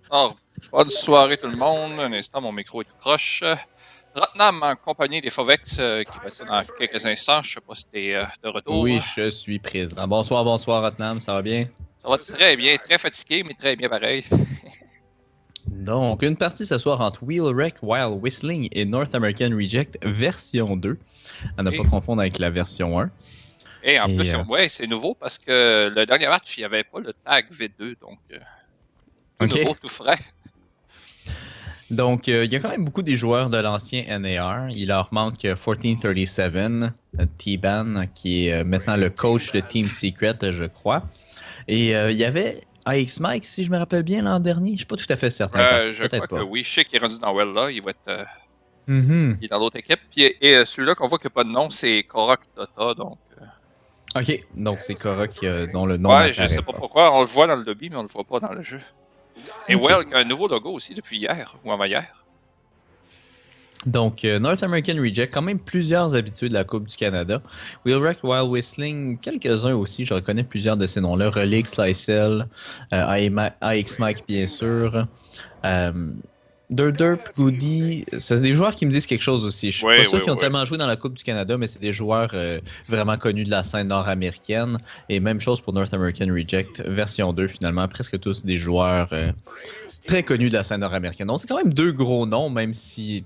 Alors, bonne soirée tout le monde. Un instant, mon micro est tout croche. Rotnam en compagnie des Fovex qui va être là dans quelques instants. Je sais pas si t'es de retour. Oui, je suis présent. Bonsoir, bonsoir, Rotnam, ça va bien? Ça va très bien, très fatigué, mais très bien pareil. Donc, une partie ce soir entre Wheelwreck While Whistling et North American Reject version 2, à ne pas Et, confondre avec la version 1. et en plus, Et, ouais, c'est nouveau parce que le dernier match, il n'y avait pas le tag V2, donc tout nouveau, OK. tout frais. Donc, il y a quand même beaucoup des joueurs de l'ancien NAR. Il leur manque 1437, T-Ban, qui est maintenant le coach de Team Secret, je crois. Et il y avait AX Mike, si je me rappelle bien, l'an dernier. Je suis pas tout à fait certain, Je crois peut-être que pas. oui, je sais qu'il est rendu dans Well là, il va être Mhm. il est dans l'autre équipe. Puis, celui-là qu'on voit qu'il n'y a pas de nom, c'est Korok Tota, donc. OK, donc c'est Korok dont le nom Ouais, je n'apparaît sais pas pas. pourquoi. On le voit dans le lobby, mais on le voit pas dans le jeu. Et OK. Well, qui a un nouveau logo aussi depuis hier, ou avant-hier. Donc, North American Reject, quand même plusieurs habitués de la Coupe du Canada. Wheelwreck While Whistling, quelques-uns aussi, je reconnais plusieurs de ces noms-là. Relix, Lysel, AX Mike, bien sûr. Euh, Derp, Goody, c'est des joueurs qui me disent quelque chose aussi. Je suis pas Oui, sûr oui, qu'ils ont oui. tellement joué dans la Coupe du Canada, mais c'est des joueurs vraiment connus de la scène nord-américaine. Et même chose pour North American Reject, version 2 finalement. Presque tous des joueurs très connus de la scène nord-américaine. Donc c'est quand même deux gros noms, même si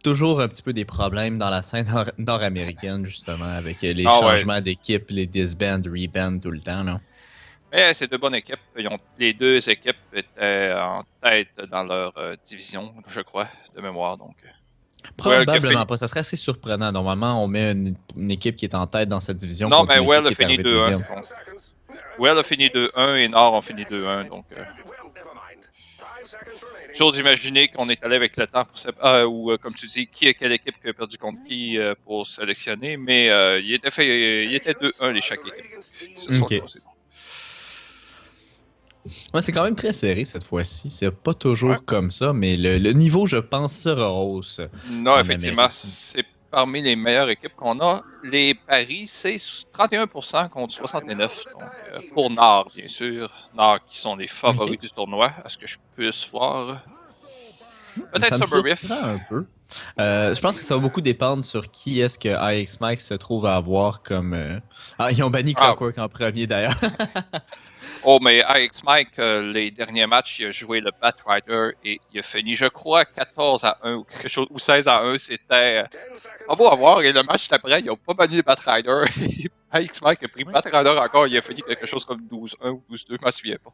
toujours un petit peu des problèmes dans la scène nord-américaine, justement, avec les Ah ouais. changements d'équipe, les disbands, rebands tout le temps. Là. Mais c'est deux bonnes équipes. Les deux équipes étaient en tête dans leur division, je crois, de mémoire. Donc, Well qui a Probablement fini. pas. Ça serait assez surprenant. Normalement, on met une équipe qui est en tête dans cette division Non, contre mais une équipe Well a qui est fini arrivée 2-1. deuxième. Donc, Well a fini 2-1 et Nord ont fini 2-1. Donc, j'ose imaginer qu'on est allé avec le temps pour ou comme tu dis, quelle équipe qui a perdu contre qui pour sélectionner. Mais il était 2-1 les chaque équipe qui se sont OK. cassés. Ouais, c'est quand même très serré cette fois-ci. C'est pas Ouais. toujours comme ça, mais le niveau, je pense, se rehausse Non, en effectivement, Amérique. c'est parmi les meilleures équipes qu'on a. Les paris, c'est 31% contre 69. Donc, pour Nord, bien sûr. Nord qui sont les OK. favoris du tournoi, à ce que je puisse voir. Peut-être Ça me Suburbiff. surprend un peu. Je pense que ça va beaucoup dépendre sur qui est-ce que AX Mike se trouve à avoir comme. Ah, ils ont banni Ah, Clockwork en premier d'ailleurs. oh, mais AX Mike, les derniers matchs, il a joué le Batrider et il a fini, je crois, 14-1 ou quelque chose, ou 16-1. C'était pas beau à voir. Et le match d'après, ils n'ont pas banni le Batrider. AX Mike a pris Oui. Batrider encore. Il a fini quelque chose comme 12-1 ou 12-2, je m'en souviens pas.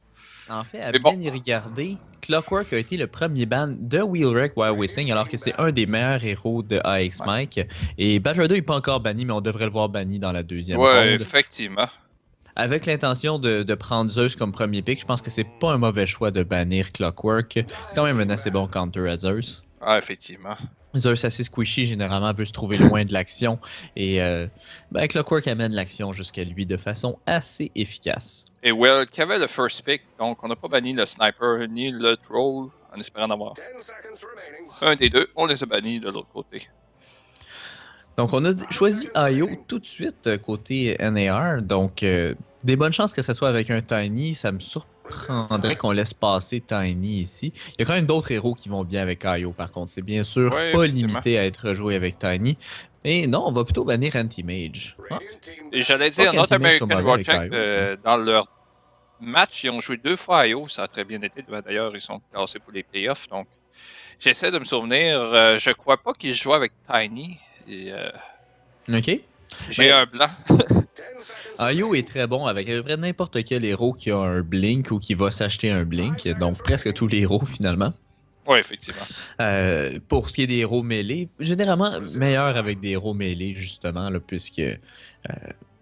En fait, à Mais bon, bien y regarder, Clockwork a été le premier ban de Wheelwreck While Whistling, alors que c'est un des meilleurs héros de AX ouais, Mike. Et Batrider n'est pas encore banni, mais on devrait le voir banni dans la deuxième ouais, ronde. effectivement. Avec l'intention de prendre Zeus comme premier pick, je pense que c'est pas un mauvais choix de bannir Clockwork. C'est quand même un assez bon counter à Zeus. Ah, effectivement. Zeus assez squishy, généralement, veut se trouver loin de l'action. Et Clockwork amène l'action jusqu'à lui de façon assez efficace. Et Will, qui avait le first pick, donc on n'a pas banni le sniper ni le troll en espérant en avoir un des deux. On les a bannis de l'autre côté. Donc, on a choisi IO tout de suite côté NAR. Donc, des bonnes chances que ce soit avec un Tiny. Ça me surprendrait qu'on laisse passer Tiny ici. Il y a quand même d'autres héros qui vont bien avec IO, par contre. C'est bien sûr Oui, pas effectivement. limité à être joué avec Tiny. Mais non, on va plutôt bannir Anti-Mage. Ah, Et j'allais pas dire, North qu'Anti-Mage soit American mauvais avec Project, IO, mais... dans leur match, ils ont joué 2 fois à IO. Ça a très bien été. D'ailleurs, ils sont classés pour les playoffs. Donc, j'essaie de me souvenir. Je crois pas qu'ils jouaient avec Tiny. Et, OK. j'ai Mais un blanc. IO est très bon avec à peu près n'importe quel héros qui a un Blink ou qui va s'acheter un Blink. Donc, presque tous les héros, finalement. Oui, effectivement. Pour ce qui est des héros mêlés, généralement meilleur avec des héros mêlés, justement, là, puisque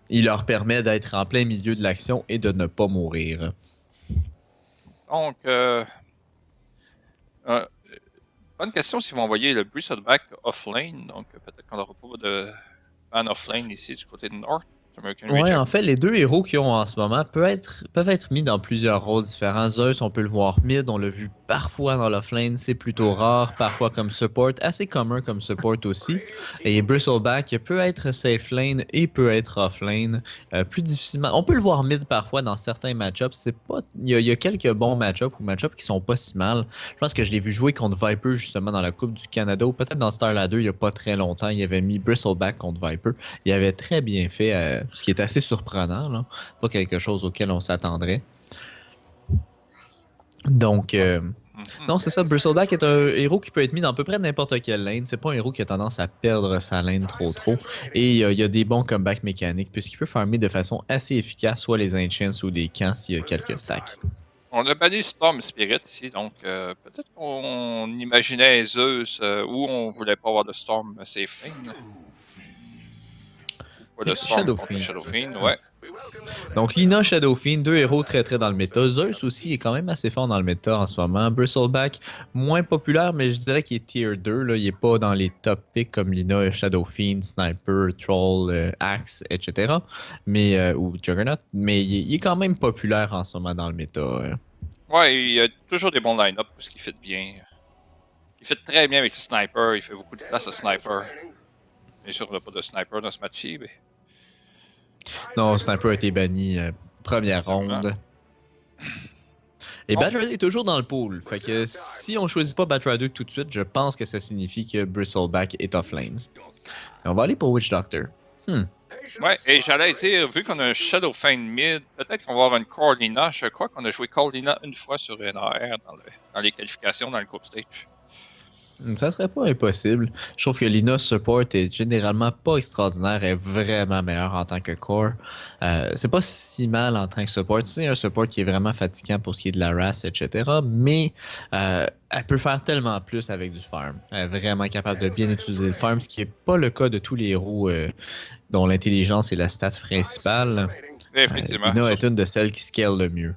il leur permet d'être en plein milieu de l'action et de ne pas mourir. Donc, euh, bonne question s'ils vont envoyer le Bristleback offlane. Donc, peut-être qu'on n'aura pas de ban offlane ici du côté de North. American Ouais, Reject. en fait, les deux héros qu'ils ont en ce moment peuvent être mis dans plusieurs rôles différents. Zeus, on peut le voir mid, on l'a vu parfois dans l'offlane, c'est plutôt rare, parfois comme support, assez commun comme support aussi. Et Bristleback peut être safe lane et peut être offlane, plus difficilement. On peut le voir mid parfois dans certains match-ups. C'est pas, il y a quelques bons match-ups ou match-ups qui sont pas si mal. Je pense que je l'ai vu jouer contre Viper justement dans la Coupe du Canada ou peut-être dans Starladder il y a pas très longtemps. Il avait mis Bristleback contre Viper. Il avait très bien fait, ce qui est assez surprenant, là. Pas quelque chose auquel on s'attendrait. Donc, non, c'est ça. Bristleback est un héros qui peut être mis dans à peu près n'importe quelle lane. C'est pas un héros qui a tendance à perdre sa lane trop. Et il y a des bons comeback mécaniques puisqu'il peut farmer de façon assez efficace soit les Ancients ou des camps s'il y a quelques stacks. On a banni Storm Spirit ici, donc peut-être qu'on imaginait Zeus ou on voulait pas avoir de Storm safe lane. Pas de Storm Shadow contre Fiend. Shadow Fiend, ouais. Donc Lina, Shadow Fiend, deux héros très dans le méta. Zeus aussi est quand même assez fort dans le méta en ce moment. Bristleback, moins populaire, mais je dirais qu'il est tier 2. Là. Il est pas dans les top picks comme Lina, Shadow Fiend, Sniper, Troll, Axe, etc. Mais, ou Juggernaut. Mais il est quand même populaire en ce moment dans le méta. Ouais, il y a toujours des bons line-up parce qu'il fait bien. Il fait très bien avec le Sniper, il fait beaucoup de place à Sniper. Bien sûr, on n'a pas de Sniper dans ce match-ci, mais... Non, Sniper a été banni première Exactement. ronde. Et Bon. Batrider est toujours dans le pool. Fait que si on choisit pas Batrider tout de suite, je pense que ça signifie que Bristleback est offlane. Et on va aller pour Witch Doctor. Ouais, et j'allais dire, vu qu'on a un Shadow Fiend mid, peut-être qu'on va avoir une Corlina. Je crois qu'on a joué Corlina une fois sur NAR dans les qualifications dans le group stage. Ça serait pas impossible. Je trouve que Lina Support est généralement pas extraordinaire, elle est vraiment meilleure en tant que core. C'est pas si mal en tant que support. C'est un support qui est vraiment fatigant pour ce qui est de la race, etc. Mais elle peut faire tellement plus avec du farm. Elle est vraiment capable de bien utiliser le farm, ce qui est pas le cas de tous les héros dont l'intelligence est la stat principale. Effectivement. Lina est une de celles qui scale le mieux.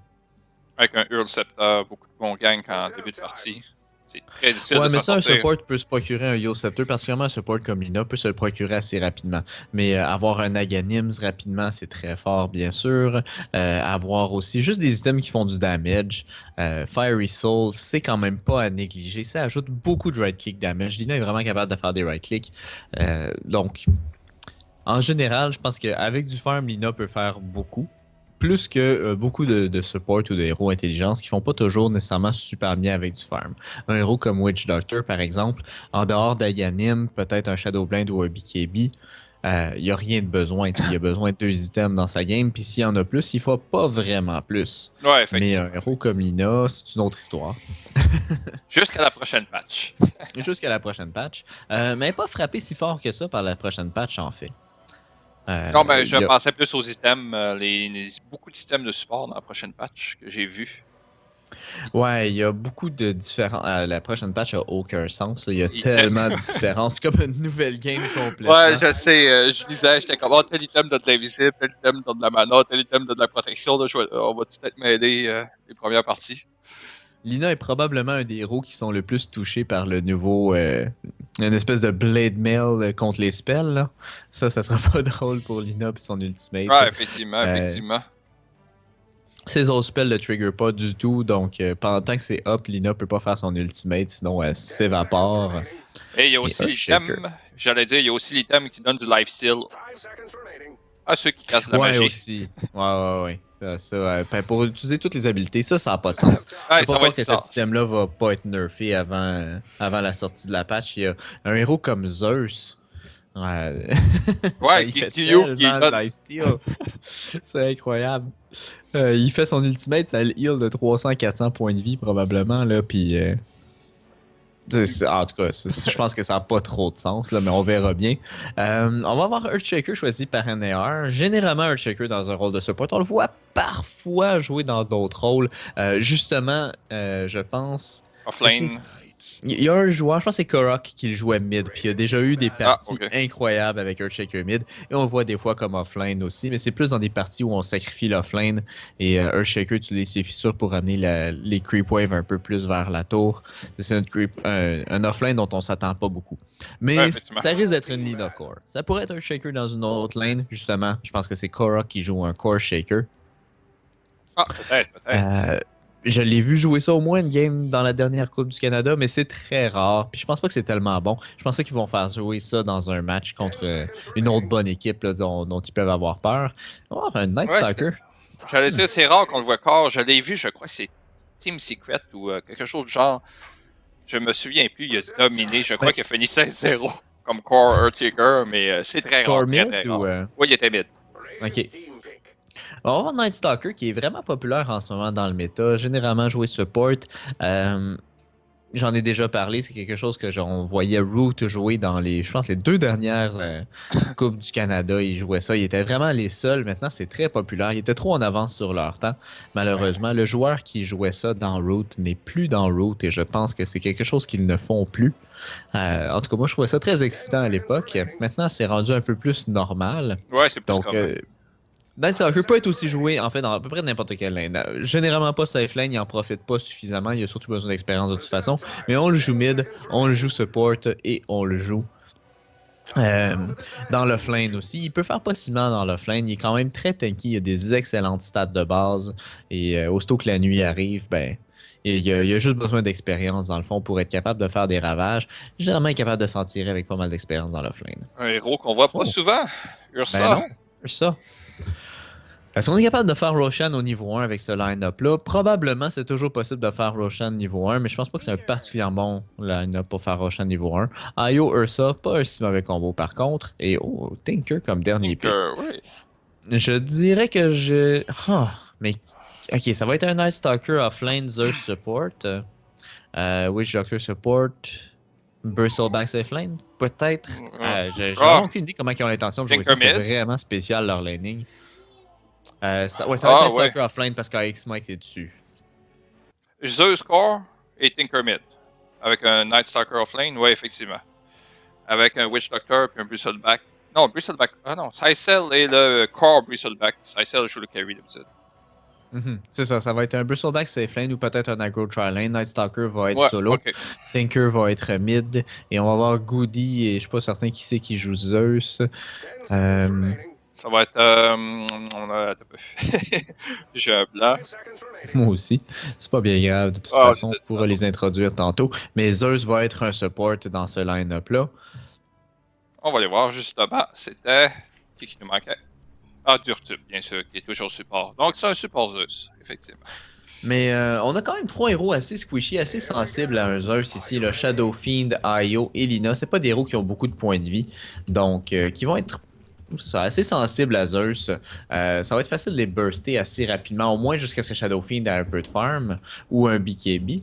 Avec un Hurl Scepter, beaucoup de bons gangs en début de partie. C'est très difficile Ouais, de mais s'en ça, un sortir. support peut se procurer un Heal Scepter, particulièrement un support comme Lina peut se le procurer assez rapidement. Mais avoir un Aghanims rapidement, c'est très fort, bien sûr. Avoir aussi juste des items qui font du damage. Fiery Soul, c'est quand même pas à négliger. Ça ajoute beaucoup de right-click damage. Lina est vraiment capable de faire des right-click. Donc, en général, je pense qu'avec du farm, Lina peut faire beaucoup. Plus que beaucoup de support ou de héros intelligence qui font pas toujours nécessairement super bien avec du farm. Un héros comme Witch Doctor, par exemple, en dehors d'Aganim, peut-être un Shadowblind ou un BKB, il n'y a rien de besoin. Il y a besoin de 2 items dans sa game, puis s'il y en a plus, il ne faut pas vraiment plus. Ouais, Mais effectivement. un héros comme Lina, c'est une autre histoire. Jusqu'à la prochaine patch. Jusqu'à la prochaine patch. Mais pas frappé si fort que ça par la prochaine patch, en fait. Non, ben, je Il y a- pensais plus aux items, beaucoup d'items de support dans la prochaine patch que j'ai vu. Ouais, il y a beaucoup de différences. La prochaine patch a aucun sens. Là. Il y a Il- tellement de différences. C'est comme une nouvelle game complète. Ouais, je sais, je disais, j'étais comme, oh, tel item donne de l'invisible, tel item donne de la mana, tel item donne de la protection, là, on va tout être m'aider les premières parties. Lina est probablement un des héros qui sont le plus touchés par le nouveau. Une espèce de Blade Mail contre les spells. Là. Ça sera pas drôle pour Lina et son ultimate. Ouais, effectivement, Euh, effectivement. Ses autres spells ne trigger pas du tout. Donc, pendant que c'est up, Lina peut pas faire son ultimate, sinon elle s'évapore. Et il y a aussi l'item, j'allais dire, il y a aussi l'item qui donne du lifesteal à ceux qui cassent la Ouais, magie. aussi. Ouais. Ben, pour utiliser toutes les habiletés, ça n'a pas de sens. Ouais, Je peux ça pas va croire être que bizarre. cet système-là va pas être nerfé avant la sortie de la patch. Il y a un héros comme Zeus. Ouais, Ouais, il fait qui donne. tellement de lifesteal. C'est incroyable. Il fait son ultimate, ça le heal de 300-400 points de vie probablement. Là, puis, en tout cas, je pense que ça n'a pas trop de sens, là, mais on verra bien. On va avoir Earthshaker choisi par NAR. Généralement, Earthshaker dans un rôle de support. On le voit parfois jouer dans d'autres rôles. Justement, je pense... Offlane. Il y a un joueur, je pense que c'est Korok qui le jouait mid, puis il y a déjà eu des parties ok. incroyables avec Earthshaker mid, et on le voit des fois comme offlane aussi, mais c'est plus dans des parties où on sacrifie l'offlane, et Earthshaker utilise ses fissures pour amener les creep waves un peu plus vers la tour. C'est un offlane dont on s'attend pas beaucoup. Ouais, Mais effectivement. ça risque d'être une Lina core. Ça pourrait être Earthshaker dans une autre lane, justement. Je pense que c'est Korok qui joue un core shaker. Ah, peut-être, peut-être. Je l'ai vu jouer ça au moins une game dans la dernière Coupe du Canada, mais c'est très rare. Puis je pense pas que c'est tellement bon. Je pensais qu'ils vont faire jouer ça dans un match contre une autre bonne équipe là, dont ils peuvent avoir peur. Oh, un Night Ouais, Stalker. j'allais dire, c'est rare qu'on le voit corps. Je l'ai vu, je crois que c'est Team Secret ou quelque chose du genre. Je me souviens plus, il a dominé. Je crois Ben, qu'il a fini 16-0 comme Core Earthshaker, mais c'est très rare, Core très mid très ou. rare. Oui, il était mid. Ok. On va voir Night Stalker qui est vraiment populaire en ce moment dans le méta. Généralement joué support. Euh, J'en ai déjà parlé, c'est quelque chose que on voyait Root jouer dans je pense, les 2 dernières Coupes du Canada. Ils jouaient ça. Ils étaient vraiment les seuls. Maintenant, c'est très populaire. Ils étaient trop en avance sur leur temps. Malheureusement, le joueur qui jouait ça dans Root n'est plus dans Root et je pense que c'est quelque chose qu'ils ne font plus. En tout cas, moi, je trouvais ça très excitant à l'époque. Maintenant, c'est rendu un peu plus normal. Ouais, c'est plus Donc, commun. Night Stalker peut être aussi joué en fait dans à peu près n'importe quelle lane. Généralement pas safe lane, il en profite pas suffisamment, il a surtout besoin d'expérience de toute façon. Mais on le joue mid, on le joue support et on le joue euh, dans l'offlane aussi. Il peut faire pas si mal dans l'offlane, il est quand même très tanky, il a des excellentes stats de base et aussitôt que la nuit arrive, ben il a juste besoin d'expérience dans le fond pour être capable de faire des ravages. Généralement, il est capable de s'en tirer avec pas mal d'expérience dans l'offlane. Un héros qu'on voit pas Oh, souvent. ben Ursa. non, c'est ça. Est-ce qu'on est capable de faire Roshan au niveau 1 avec ce line-up-là? Probablement, c'est toujours possible de faire Roshan niveau 1, mais je pense pas que c'est un particulièrement bon line-up pour faire Roshan niveau 1. Ayo Ursa, pas un si mauvais combo par contre. Et oh, Tinker comme dernier pick. Oui. Je dirais que je. Ah, mais. Ok, ça va être un Night Stalker offlane Zeus support. Witch Doctor support. Bristleback safe lane? Peut-être. J'ai vraiment Ah, aucune idée comment ils ont l'intention de jouer Tinker ça. C'est mid. vraiment spécial leur laning. Ouais, ça va être Ah, un ouais. Stalker offline parce qu'AX Mike est dessus. Zeus Core et Tinker mid. Avec un Night Stalker offlane, ouais, effectivement. Avec un Witch Doctor puis un Bristleback. Non, Bristleback. Ah non, Sicel est le Core Bristleback. Sicel joue le carry d'habitude. C'est ça, ça va être un Bristleback safe lane ou peut-être un aggro tri lane. Night Stalker va être Ouais, solo. ok. Tinker va être mid. Et on va avoir Goody et je suis pas certain qui c'est qui joue Zeus. Ça va être. On a. J'ai un blanc. Moi aussi. C'est pas bien grave. De toute Ah, façon, c'est on pourra les introduire tantôt. Mais Zeus va être un support dans ce line-up-là. On va aller voir justement. C'était. Qui nous manquait? Ah, Durtub, bien sûr, qui est toujours support. Donc, c'est un support Zeus, effectivement. Mais on a quand même 3 héros assez squishy, assez sensibles à un Zeus ici, le Shadow Fiend, Io et Lina. C'est pas des héros qui ont beaucoup de points de vie, donc qui vont être assez sensibles à Zeus. Ça va être facile de les burster assez rapidement, au moins jusqu'à ce que Shadow Fiend ait un peu de farm ou un BKB.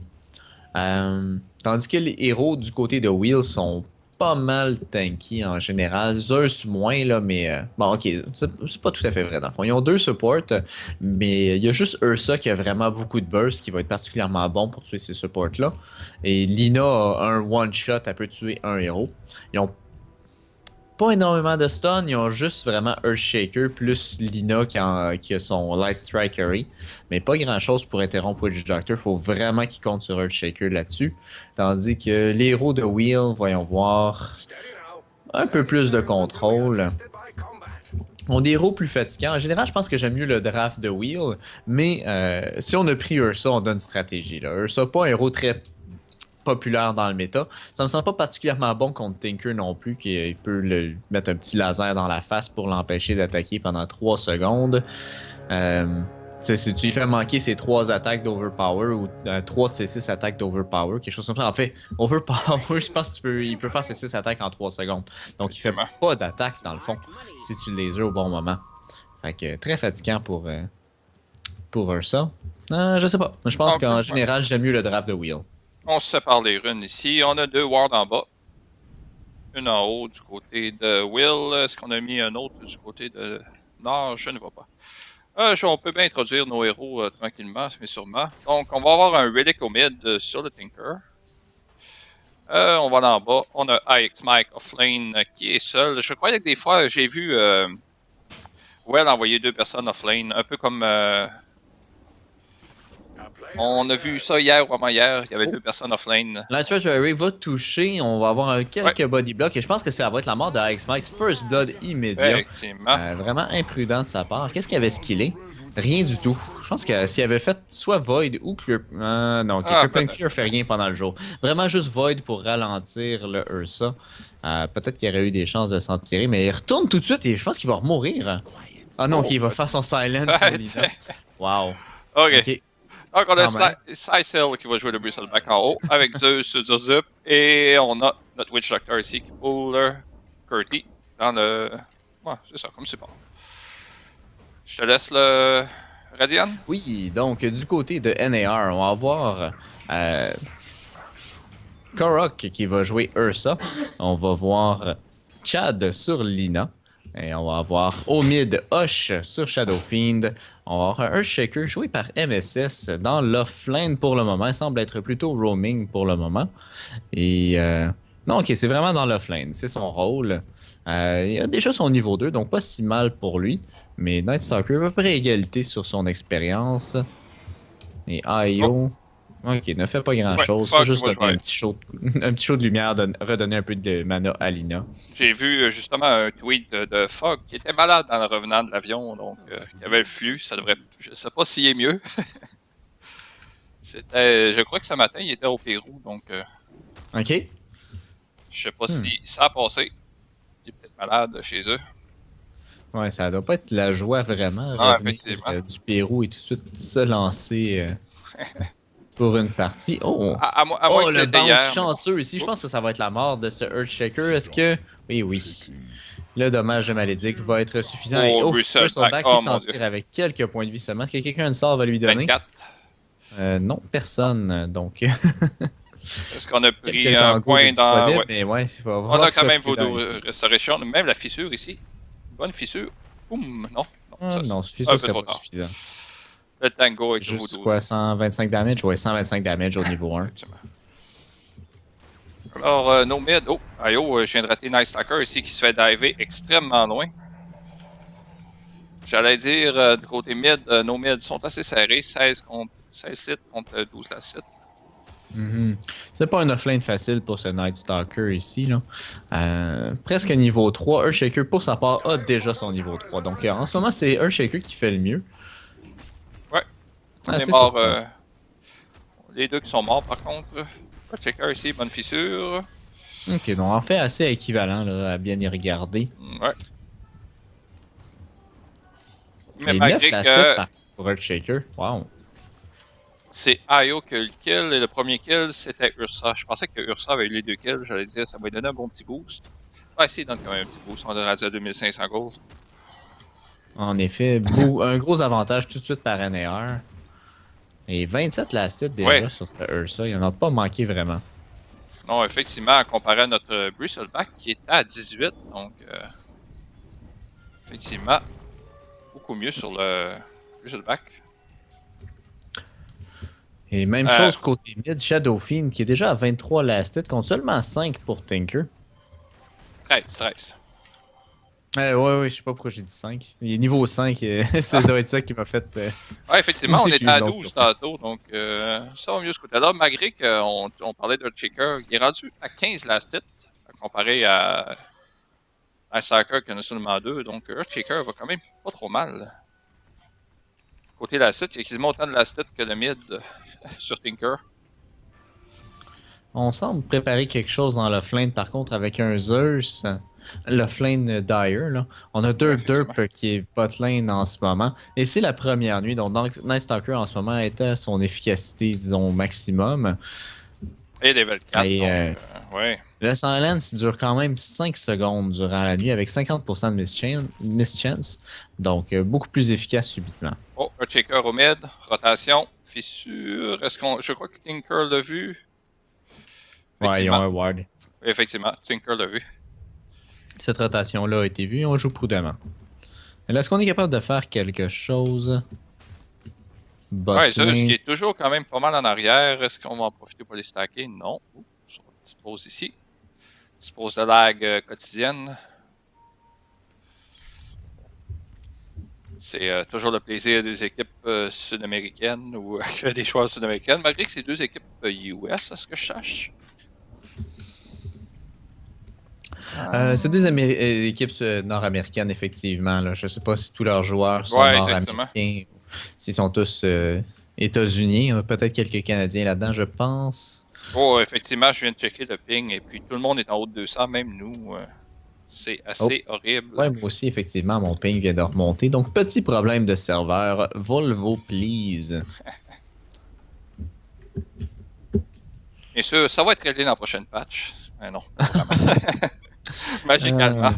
Tandis que les héros du côté de Wheel sont pas mal tanky en général. Zeus moins, là, mais bon, ok, c'est pas tout à fait vrai dans le fond. Ils ont 2 supports, mais il y a juste Ursa qui a vraiment beaucoup de burst qui va être particulièrement bon pour tuer ces supports-là. Et Lina a un one-shot, elle peut tuer un héros. Ils ont pas énormément de stun, ils ont juste vraiment Earthshaker plus Lina qui a son Light Strikery, mais pas grand chose pour interrompre Witch Doctor. Faut vraiment qu'il compte sur Earthshaker là-dessus. Tandis que les héros de Wheel, voyons voir, un peu plus de contrôle. On a des héros plus fatigants. En général, je pense que j'aime mieux le draft de Wheel, mais si on a pris Ursa, on a une stratégie. Là. Ursa, pas un héros très populaire dans le méta. Ça me semble pas particulièrement bon contre Tinker non plus, qui peut le mettre un petit laser dans la face pour l'empêcher d'attaquer pendant 3 secondes. Si tu lui fais manquer ses 3 attaques d'Overpower ou 3 de ses 6 attaques d'Overpower, quelque chose comme ça. En fait, Overpower, je pense qu'il peut faire ses 6 attaques en 3 secondes. Donc il fait pas d'attaque dans le fond si tu les as au bon moment. Fait que très fatigant pour Ursa. Je sais pas. Je pense qu'en général, j'aime mieux le draft de Wheel. On se sépare les runes ici. On a 2 wards en bas. Une en haut du côté de Will. Est-ce qu'on a mis un autre du côté de... Non, je ne vois pas. On peut bien introduire nos héros tranquillement, mais sûrement. Donc, on va avoir un Relic au mid sur le Tinker. On va en bas. On a AX Mike offlane qui est seul. Je croyais que des fois, j'ai vu Well envoyer 2 personnes offlane, un peu comme on a vu ça hier ou avant-hier. Il y avait 2 personnes offlane. Nitro Ray va toucher, on va avoir Ouais, quelques body blocks et je pense que ça va être la mort de Alex Mike's First Blood immédiat. effectivement. Vraiment imprudent de sa part. Qu'est-ce qu'il avait skillé? Rien du tout. Je pense que s'il avait fait soit Void ou Clear... non, Crippling Clear fait rien pendant le jour. Vraiment juste Void pour ralentir le Ursa. Peut-être qu'il y aurait eu des chances de s'en tirer, mais il retourne tout de suite et je pense qu'il va mourir. Ah non, il va faire son silence sur Lina. Wow. OK. Donc, on Quand a Sicel qui va jouer le Bristleback en haut avec Zeus, Zuzup. Et on a notre Witch Doctor ici qui pull Curdy dans le. Ouais, c'est ça, comme support. Je te laisse le Radian. Oui, donc du côté de NAR, on va avoir Korok qui va jouer Ursa. On va voir Chad sur Lina. Et on va avoir au mid Hush sur Shadow Fiend. On va avoir un Earthshaker joué par MSS dans l'offlane pour le moment. Il semble être plutôt roaming pour le moment. Et non, ok, c'est vraiment dans l'offlane. C'est son rôle. Il a déjà son niveau 2, donc pas si mal pour lui. Mais Night Stalker, à peu près égalité sur son expérience. Et Ayo, ok, ne fait pas grand chose. Fuck, Faut juste moi, donner un petit show de lumière, redonner un peu de mana à Lina. J'ai vu justement un tweet de Fogg qui était malade en revenant de l'avion, donc il avait le flux. Ça devrait. Je sais pas s'il est mieux. Je crois que ce matin, il était au Pérou, donc Ok. je sais pas si ça a passé. Il est peut-être malade chez eux. Ouais, ça doit pas être la joie vraiment, Ah, revenir effectivement. du Pérou et tout de suite se lancer pour une partie. Oh! À moins Oh, que le c'était bounce hier. chanceux ici. Je pense que ça va être la mort de ce Earthshaker. Est-ce que... Oui, oui. Le dommage de Malédic va être suffisant. Et Oh, Bristleback oh qui s'en tire avec quelques points de vie seulement. Est-ce que quelqu'un une sort va lui donner? 24. Non, personne. Donc, Est-ce qu'on a pris quelques un tangos point dans. disponibles, Ouais. mais ouais, il va On falloir a quand même qu'il soit Voodoo prudent ici. Restoration, même la fissure ici. Bonne fissure. Boum, non. Ah, non, C'est suffisant, un peu serait trop pas tard. suffisant. Le tango C'est avec le juste Voodoo. quoi, 125 damage? Ouais, 125 damage au niveau 1. Effectivement. Alors, no mid. Oh, Ayo, je viens de rater Nice Stalker ici qui se fait diver extrêmement loin. J'allais dire, du côté mid, nos mid sont assez serrés. 16 sites contre 12 la site. C'est pas un offlane facile pour ce Night Stalker ici. Là. Presque niveau 3. Earthshaker, pour sa part, a déjà son niveau 3. Donc en ce moment, c'est Earthshaker qui fait le mieux. Ouais. On est C'est mort. surprenant. Les deux qui sont morts par contre. Checker ici, bonne fissure. Ok, donc en fait, assez équivalent là, à bien y regarder. Ouais. Mais Et 9 malgré la que par pour Earthshaker. Wow. c'est Ayo qui a eu le kill et le premier kill c'était Ursa. Je pensais que Ursa avait eu les 2 kills. J'allais dire ça va lui donner un bon petit boost. Ouais, si, il donne quand même un petit boost. On est rendu à 2500 gold. En effet, un gros avantage tout de suite par NAR. Et 27 lasted déjà sur ce Ursa. Il en a pas manqué vraiment. Non, effectivement, comparé à notre Bristleback qui est à 18. Donc, effectivement, beaucoup mieux sur le Bristleback. Et même chose côté mid, Shadow Fiend qui est déjà à 23 lasted contre seulement 5 pour Tinker. 13. Ouais, je sais pas pourquoi j'ai dit 5. Il est niveau 5, ça doit être ça qui m'a fait. Ouais, effectivement, on aussi, était à 12 tantôt, donc ça va mieux ce côté-là. Malgré qu'on parlait de Checker, il est rendu à 15 last hit, comparé à Stalker qui en a seulement 2, donc Checker va quand même pas trop mal. Côté last hit, il y a quasiment autant de last hit que le mid sur Tinker. On semble préparer quelque chose dans l'offlane par contre avec un Zeus. L'offlane Dire, là. On a deux Derp qui est botlane en ce moment. Et c'est la première nuit, donc Night Stalker en ce moment est à son efficacité, disons, maximum. Et level 4, et, donc, ouais. Le silence dure quand même 5 secondes durant la nuit avec 50% de mischance. Donc beaucoup plus efficace subitement. Oh, un checker au mid, rotation, fissure. Je crois que Tinker l'a vu. Ouais, ils ont un ward. Effectivement, Tinker l'a vu. Cette rotation-là a été vue, on joue prudemment. Est-ce qu'on est capable de faire quelque chose? Ouais, Zeus qui est toujours quand même pas mal en arrière. Est-ce qu'on va en profiter pour les stacker? Non. Dispose ici. Dispose de lag quotidienne. C'est toujours le plaisir des équipes sud-américaines ou des joueurs sud-américaines, malgré que c'est deux équipes US, à ce que je sache. C'est deux équipes nord-américaines, effectivement. Là. Je ne sais pas si tous leurs joueurs sont Ouais, exactement. nord-américains, s'ils sont tous États-Unis. On a peut-être quelques Canadiens là-dedans, je pense. Oh, effectivement, je viens de checker le ping et puis tout le monde est en haut de 200, même nous. C'est Oh, assez horrible. ouais, moi aussi, effectivement, mon ping vient de remonter. Donc, petit problème de serveur. Volvo, please. Bien sûr, ça va être réglé dans la prochaine patch. Mais non, pas vraiment. Magicalement.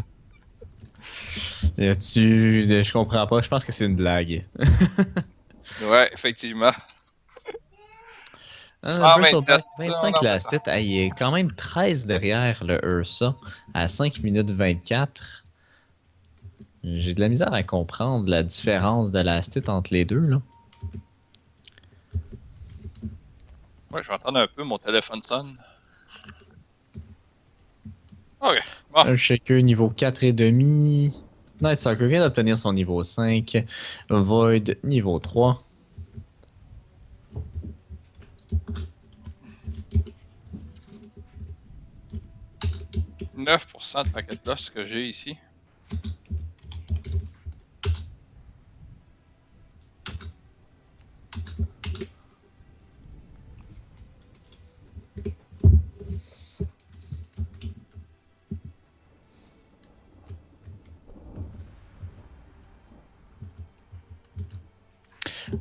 Je comprends pas. Je pense que c'est une blague. Ouais, effectivement. Bristleback 127. 25 la 7. Il est quand même 13 derrière le Ursa à 5 minutes 24. J'ai de la misère à comprendre la différence de la stit entre les deux. Là. Ouais, je vais entendre un peu mon téléphone sonne. Ok, bon. Un shaker niveau 4,5. Night Stalker vient d'obtenir son niveau 5. Void niveau 3. « 9% de paquet de loss que j'ai ici.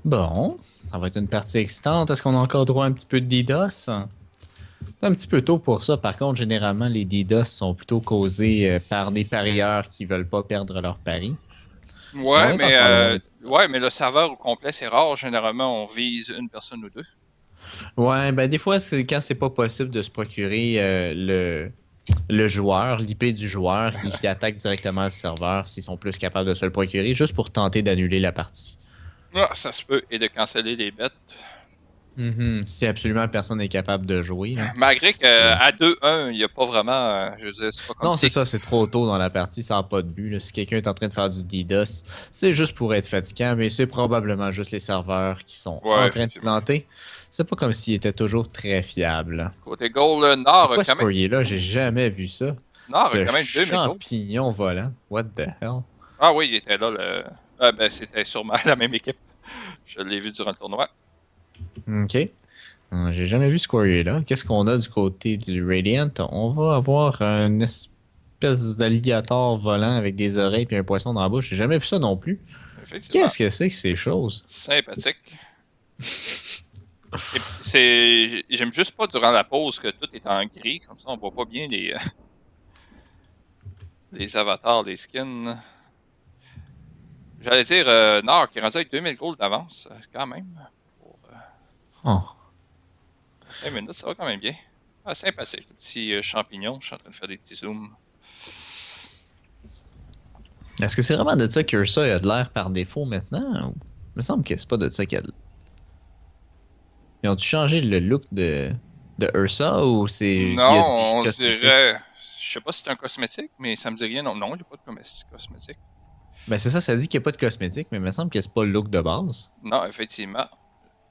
Bon, ça va être une partie excitante. Est-ce qu'on a encore droit à un petit peu de DDoS? C'est un petit peu tôt pour ça. Par contre, généralement, les DDoS sont plutôt causés par des parieurs qui veulent pas perdre leur pari. Ouais, mais le serveur au complet, c'est rare. Généralement, on vise une personne ou deux. Ouais, ben des fois, c'est quand c'est pas possible de se procurer le joueur, l'IP du joueur, qui attaque directement le serveur s'ils sont plus capables de se le procurer, juste pour tenter d'annuler la partie. Ah, ça se peut. Et de canceller les bêtes. Si absolument personne n'est capable de jouer. Là. Malgré qu'à 2-1, il n'y a pas vraiment. Je veux dire, c'est pas comme Non, si. c'est ça, c'est trop tôt dans la partie, ça n'a pas de but. Là. Si quelqu'un est en train de faire du DDoS, c'est juste pour être fatigant, mais c'est probablement juste les serveurs qui sont Ouais, en train de planter. C'est pas comme s'ils étaient toujours très fiables. Côté goal, C'est Nord quoi a ce quand même. courrier-là? J'ai jamais vu ça. Nord a Ce quand même 2 mégots. champignon volant. What the hell? Ah oui, il était là. Ah, ben, c'était sûrement la même équipe. Je l'ai vu durant le tournoi. Ok. J'ai jamais vu ce courrier-là. Qu'est-ce qu'on a du côté du Radiant? On va avoir une espèce d'alligator volant avec des oreilles et un poisson dans la bouche. J'ai jamais vu ça non plus. Effectivement. Qu'est-ce que c'est que ces choses? Sympathique. J'aime juste pas durant la pause que tout est en gris. Comme ça, on voit pas bien les avatars, les skins. J'allais dire Nord qui est rendu avec 2000 goals d'avance, quand même. Pour Oh. 5 minutes, ça va quand même bien. Ah, sympathique, le petit champignon. Je suis en train de faire des petits zooms. Est-ce que c'est vraiment de ça qu'Ursa a de l'air par défaut maintenant? Il me semble que c'est pas de ça qu'il a de l'air. Ils ont-tu changé le look de Ursa ou c'est. Il y a Non, des on cosmétiques? dirait. Je sais pas si c'est un cosmétique, mais ça me dit rien. Non, non, il n'y a pas de cosmétique. Ben c'est ça, ça dit qu'il n'y a pas de cosmétique, mais il me semble que c'est pas le look de base. Non, effectivement.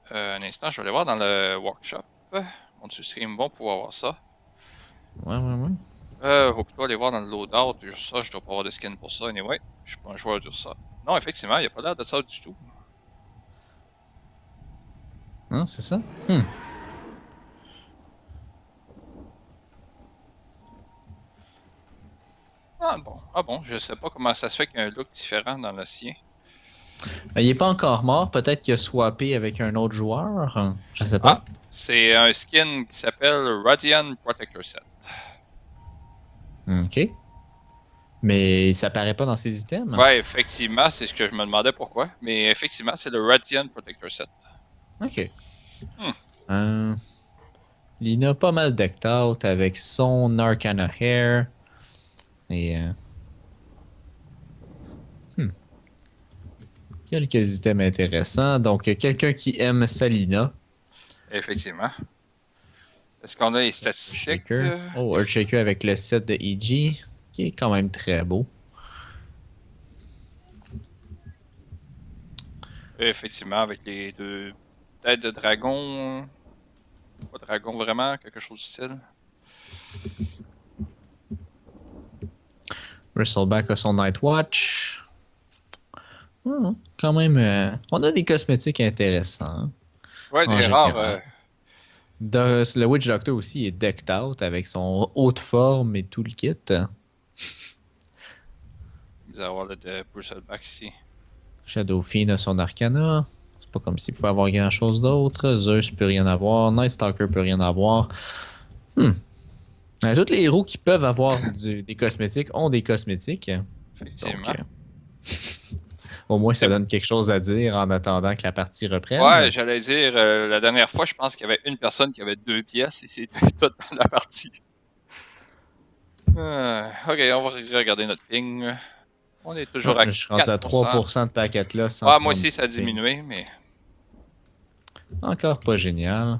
Un instant, je vais aller voir dans le workshop. Mon stream vont pouvoir voir ça. Ouais. Faut plutôt aller voir dans le loadout. Ça, je dois pas avoir de skin pour ça, anyway. Je suis pas un joueur d'Ursa. Non, effectivement, il n'y a pas l'air de ça du tout. Non, c'est ça? Ah bon, je sais pas comment ça se fait qu'il y a un look différent dans le sien. Ben, il est pas encore mort, peut-être qu'il a swappé avec un autre joueur. Je sais pas. Ah, c'est un skin qui s'appelle Radiant Protector Set. Ok. Mais ça paraît pas dans ses items. Ouais, effectivement, c'est ce que je me demandais pourquoi. Mais effectivement, c'est le Radiant Protector Set. Ok. Il a pas mal decked out avec son Arcana Hair. Et. Quelques items intéressants. Donc, quelqu'un qui aime Salina. Effectivement. Est-ce qu'on a les statistiques? Shaker. Oh, Earthshaker avec le set de EG, qui est quand même très beau. Effectivement, avec les 2 têtes de dragon. Pas dragon vraiment, quelque chose du style. Bristleback a son Nightwatch. Quand même, on a des cosmétiques intéressants. Ouais, En des rares. général. Le Witch Doctor aussi est decked out avec son haute forme et tout le kit. Vous allez avoir le de Bristleback ici. Shadow Fiend a son Arcana. C'est pas comme s'il pouvait avoir grand chose d'autre. Zeus peut rien avoir. Night Stalker peut rien avoir. Tous les héros qui peuvent avoir des cosmétiques ont des cosmétiques. Effectivement. Donc, au moins, ça donne quelque chose à dire en attendant que la partie reprenne. Ouais, j'allais dire, la dernière fois, je pense qu'il y avait une personne qui avait 2 pièces et c'était tout dans la partie. Ok, on va regarder notre ping. On est toujours à 4%. Je suis rendu à 3% de paquets là. Ouais, moi aussi, ça a diminué, mais... Encore pas génial.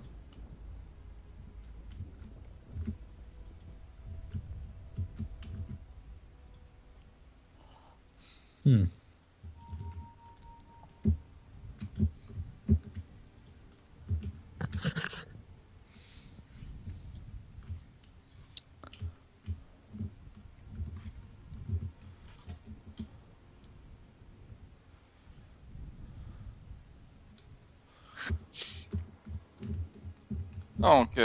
Donc.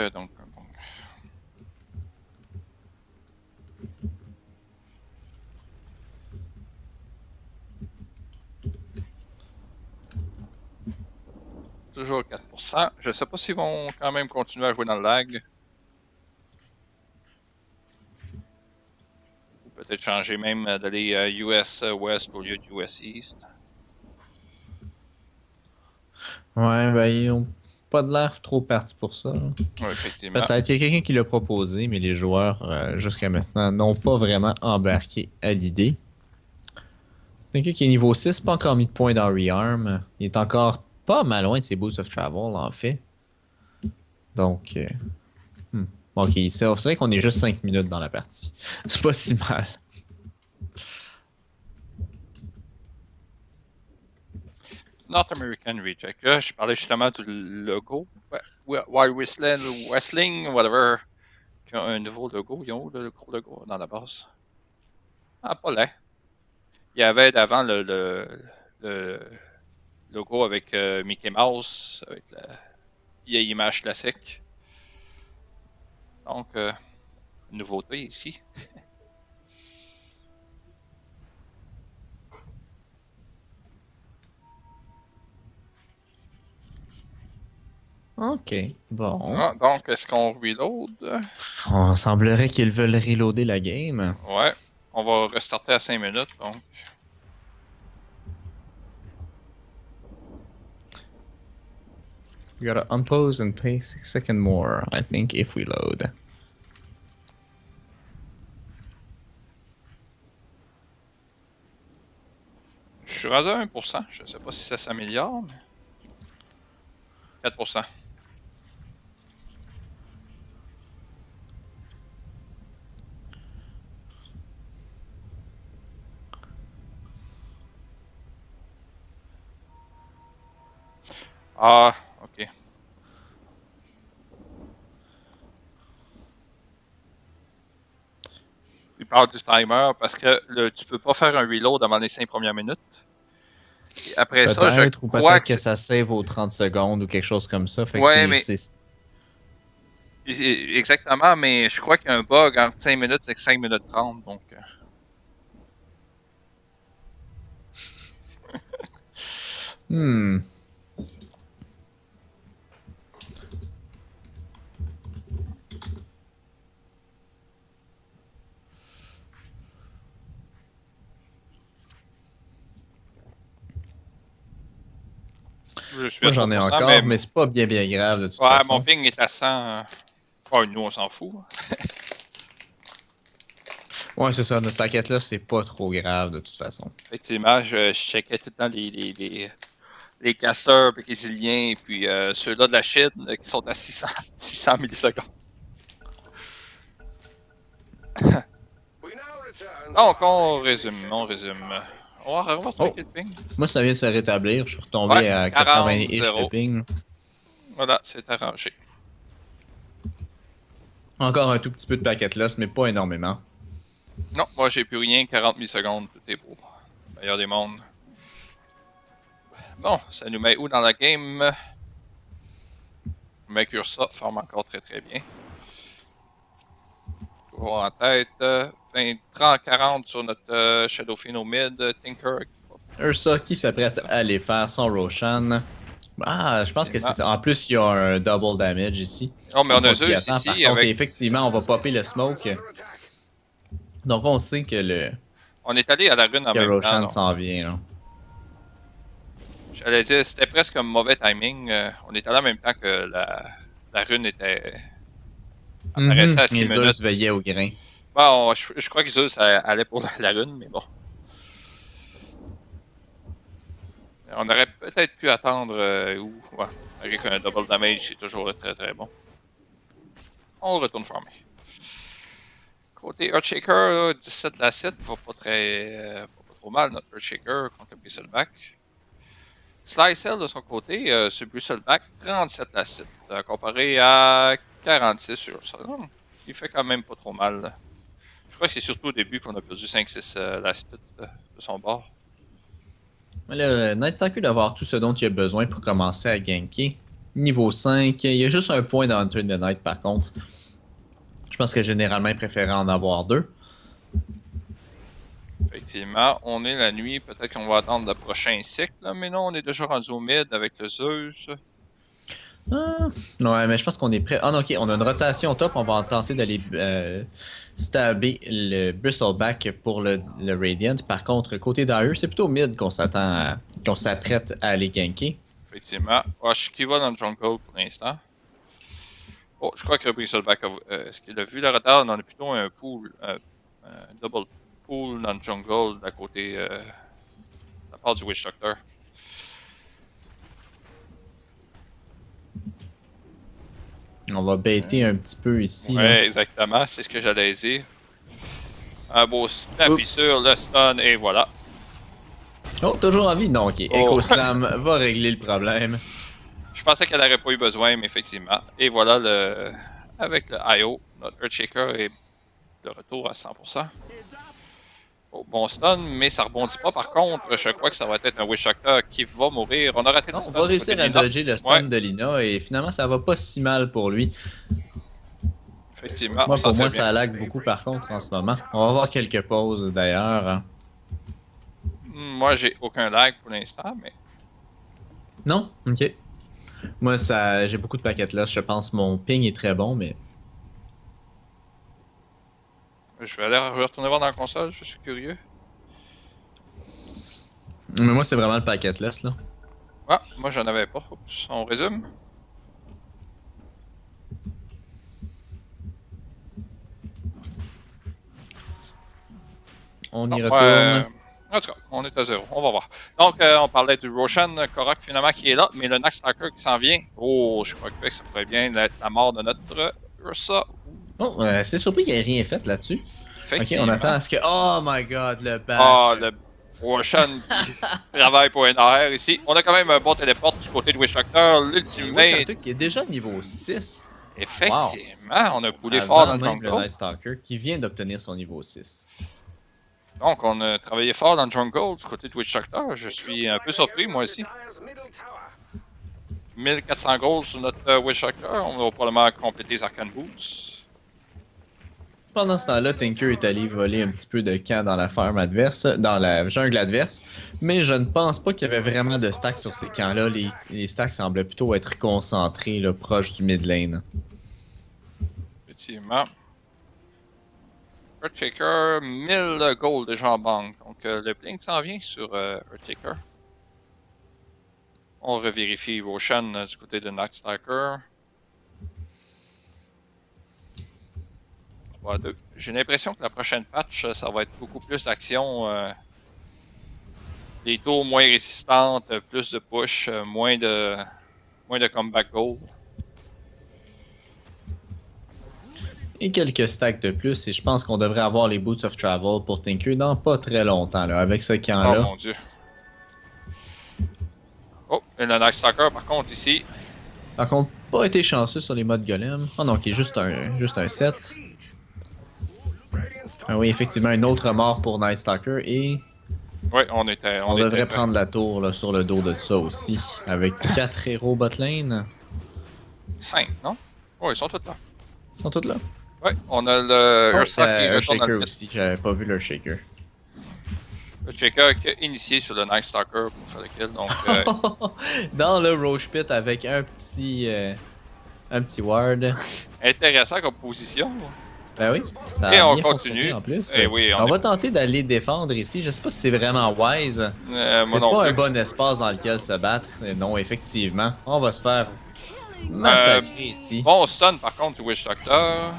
Toujours 4%. Je sais pas s'ils vont quand même continuer à jouer dans le lag. Ou peut-être changer même d'aller US West au lieu de US East. Ouais, ben ils ont pas de l'air trop partis pour ça. Ouais, effectivement. Peut-être qu'il y a quelqu'un qui l'a proposé, mais les joueurs jusqu'à maintenant n'ont pas vraiment embarqué à l'idée. Quelqu'un qui est niveau 6, pas encore mis de points dans Rearm. Il est encore pas mal loin de ses Boots of Travel en fait. Donc, ok, c'est vrai qu'on est juste 5 minutes dans la partie. C'est pas si mal. North American Reject. Là, je parlais justement du logo. Wild Wrestling, whatever. Qui a un nouveau logo. Ils ont où le gros logo dans la base? Ah, pas là. Il y avait d'avant le logo avec Mickey Mouse, avec la vieille image classique. Donc, nouveauté ici. Ok, bon. Ah, donc, est-ce qu'on reload? On semblerait qu'ils veulent reloader la game. Ouais. On va restarter à 5 minutes, donc. We gotta unpause and pay 6 seconds more, I think, if we load. Je suis rendu à 1%. Je ne sais pas si ça s'améliore, mais... 4%. Ah, ok. Il parle du timer parce que tu peux pas faire un reload avant les 5 premières minutes. Et après ça, je Peut-être, ou crois peut-être que ça save aux 30 secondes ou quelque chose comme ça. Fait ouais, que mais... Exactement, mais je crois qu'il y a un bug entre 5 minutes et 5 minutes 30, donc... Hmm. Moi, j'en ai encore, mais c'est pas bien grave de toute façon. Ouais, mon ping est à 100. Ouais, nous, on s'en fout. Ouais, c'est ça. Notre paquet là, c'est pas trop grave de toute façon. Effectivement, je checkais tout le temps les casters brésiliens et puis ceux-là de la Chine qui sont à 600 millisecondes. Donc, on résume. On va checker le ping. Moi, ça vient de se rétablir. Je suis retombé Ouais, à 80-ish 40-0. de ping. Voilà, c'est arrangé. Encore un tout petit peu de packet loss, mais pas énormément. Non, moi j'ai plus rien, 40 millisecondes, tout est beau. Meilleur des mondes. Bon, ça nous met où dans la game? Mais Ursa forme encore très très bien. Toujours en tête. 30-40 sur notre Shadowfiend au mid. Tinker. Ursa qui s'apprête à aller faire son Roshan. Ah, je pense que c'est ça. En plus, il y a un double damage ici. Oh, mais on a Zeus Par ici contre, avec. effectivement, on va popper le smoke. Donc, on sait que le On est allé à la rune en même Roshan temps. s'en vient. Là. J'allais dire, c'était presque un mauvais timing. On est allé en même temps que la rune était. Apparaissait à 6 Les minutes. Zeus veillaient au grain. Bon, je crois que Zeus allait pour la rune, mais bon. On aurait peut-être pu attendre ouais, avec un double damage, c'est toujours très très bon. On retourne farmer. Côté Earthshaker, 17 la 7, pas trop mal notre Earthshaker contre le Bristleback. Slicel de son côté, ce Bristleback, 37 la 7, comparé à 46 sur ça. Il fait quand même pas trop mal. Je crois que c'est surtout au début qu'on a perdu 5-6 la 7 de son bord. Le Night Stalker d'avoir tout ce dont il a besoin pour commencer à ganker. Niveau 5, il y a juste un point dans Turn the Night par contre. Je pense que généralement il préférait en avoir 2. Effectivement, on est la nuit, peut-être qu'on va attendre le prochain cycle, là, mais non, on est déjà rendu au mid avec le Zeus. Ouais, mais je pense qu'on est prêt. Ah non, ok, on a une rotation top, on va tenter d'aller stabber le Bristleback pour le Radiant. Par contre, côté Dire, c'est plutôt mid qu'on s'apprête à aller ganker. Effectivement. Rush qui va dans le jungle pour l'instant. Oh, je crois que Bristleback est-ce qu'il a vu le retard? On a plutôt un pool, un double pool dans le jungle d'à côté de la part du Witch Doctor. On va baiter un petit peu ici. Ouais, là. exactement, c'est ce que j'allais dire. Un beau la fissure, le stun, et voilà. Oh, toujours en vie? Non, ok. Echo Slam va régler le problème. Je pensais qu'elle n'aurait pas eu besoin, mais effectivement. Et voilà, avec le IO, notre Earthshaker est de retour à 100%. Oh, bon stun, mais ça rebondit pas. Par contre, je crois que ça va être un Witch Doctor qui va mourir. On a raté Non, le on stun. va réussir à dodger le stun ouais. de Lina et finalement ça va pas si mal pour lui. Effectivement. Pour moi, ça lag beaucoup par contre en ce moment. On va avoir quelques pauses d'ailleurs. Hein. Moi, j'ai aucun lag pour l'instant, mais. Non? Ok. Moi, j'ai beaucoup de paquets là. Je pense que mon ping est très bon, mais. Je vais aller retourner voir dans la console, je suis curieux. Mais moi, c'est vraiment le paquet là. Ah, moi, j'en avais pas. Oups, on résume. On y retourne. En tout cas, on est à 0. On va voir. Donc, on parlait du Roshan Korak finalement qui est là, mais le Nax Stalker qui s'en vient. Oh, je crois que ça pourrait bien être la mort de notre Ursa. Oh, c'est surpris qu'il n'y ait rien fait là-dessus. Ok, on attend à ce que. Oh my god, le bash. Ah, le Roshan qui travaille pour un AR ici. On a quand même un bon téléport du côté de Witch Doctor. L'ultimate. Qui est déjà niveau 6. Effectivement, on a boulé fort dans le jungle. Le Night Stalker qui vient d'obtenir son niveau 6. Donc, on a travaillé fort dans le jungle du côté de Witch Doctor. Je suis un peu surpris, moi aussi. 1400 gold sur notre Witch Doctor. On va probablement compléter les Arcane Boots. Pendant ce temps-là, Tinker est allé voler un petit peu de camp dans la farm adverse, dans la jungle adverse. Mais je ne pense pas qu'il y avait vraiment de stacks sur ces camps-là. Les stacks semblaient plutôt être concentrés là, proche du mid lane. Effectivement. Earthshaker, 1000 gold déjà en banque. Donc le blink s'en vient sur Earthshaker. On revérifie Roshan du côté de Night Stalker. 3-2. J'ai l'impression que la prochaine patch, ça va être beaucoup plus d'action. Des tours moins résistantes, plus de push, moins de comeback goal. Et quelques stacks de plus, et je pense qu'on devrait avoir les Boots of Travel pour Tinker dans pas très longtemps, là, avec ce Oh camp-là. mon dieu. Oh, et le Night Stalker par contre ici. Par contre, pas été chanceux sur les modes golem. Oh non, qui est juste un 7. Ah oui, effectivement, une autre mort pour Night Stalker, et Ouais, on était devrait prendre la tour là, sur le dos de ça aussi, avec 4 héros botlane. 5, non? Ouais, ils sont tous là. Ils sont tous là. Ouais, on a le Oh, Ursa qui retourne dans le Shaker pit. aussi, j'avais pas vu le Shaker. Le checker qui a initié sur le Night Stalker pour faire le kill, donc Dans le Roche Pit avec un petit ward. intéressant comme position. Ben oui, ça a Et on bien continue. fonctionné en plus. Et oui, on va tenter d'aller défendre ici. Je sais pas si c'est vraiment wise. moi C'est non pas plus. un bon espace dans lequel se battre. Non, effectivement. On va se faire massacrer ici. Bon stun par contre du Witch Doctor.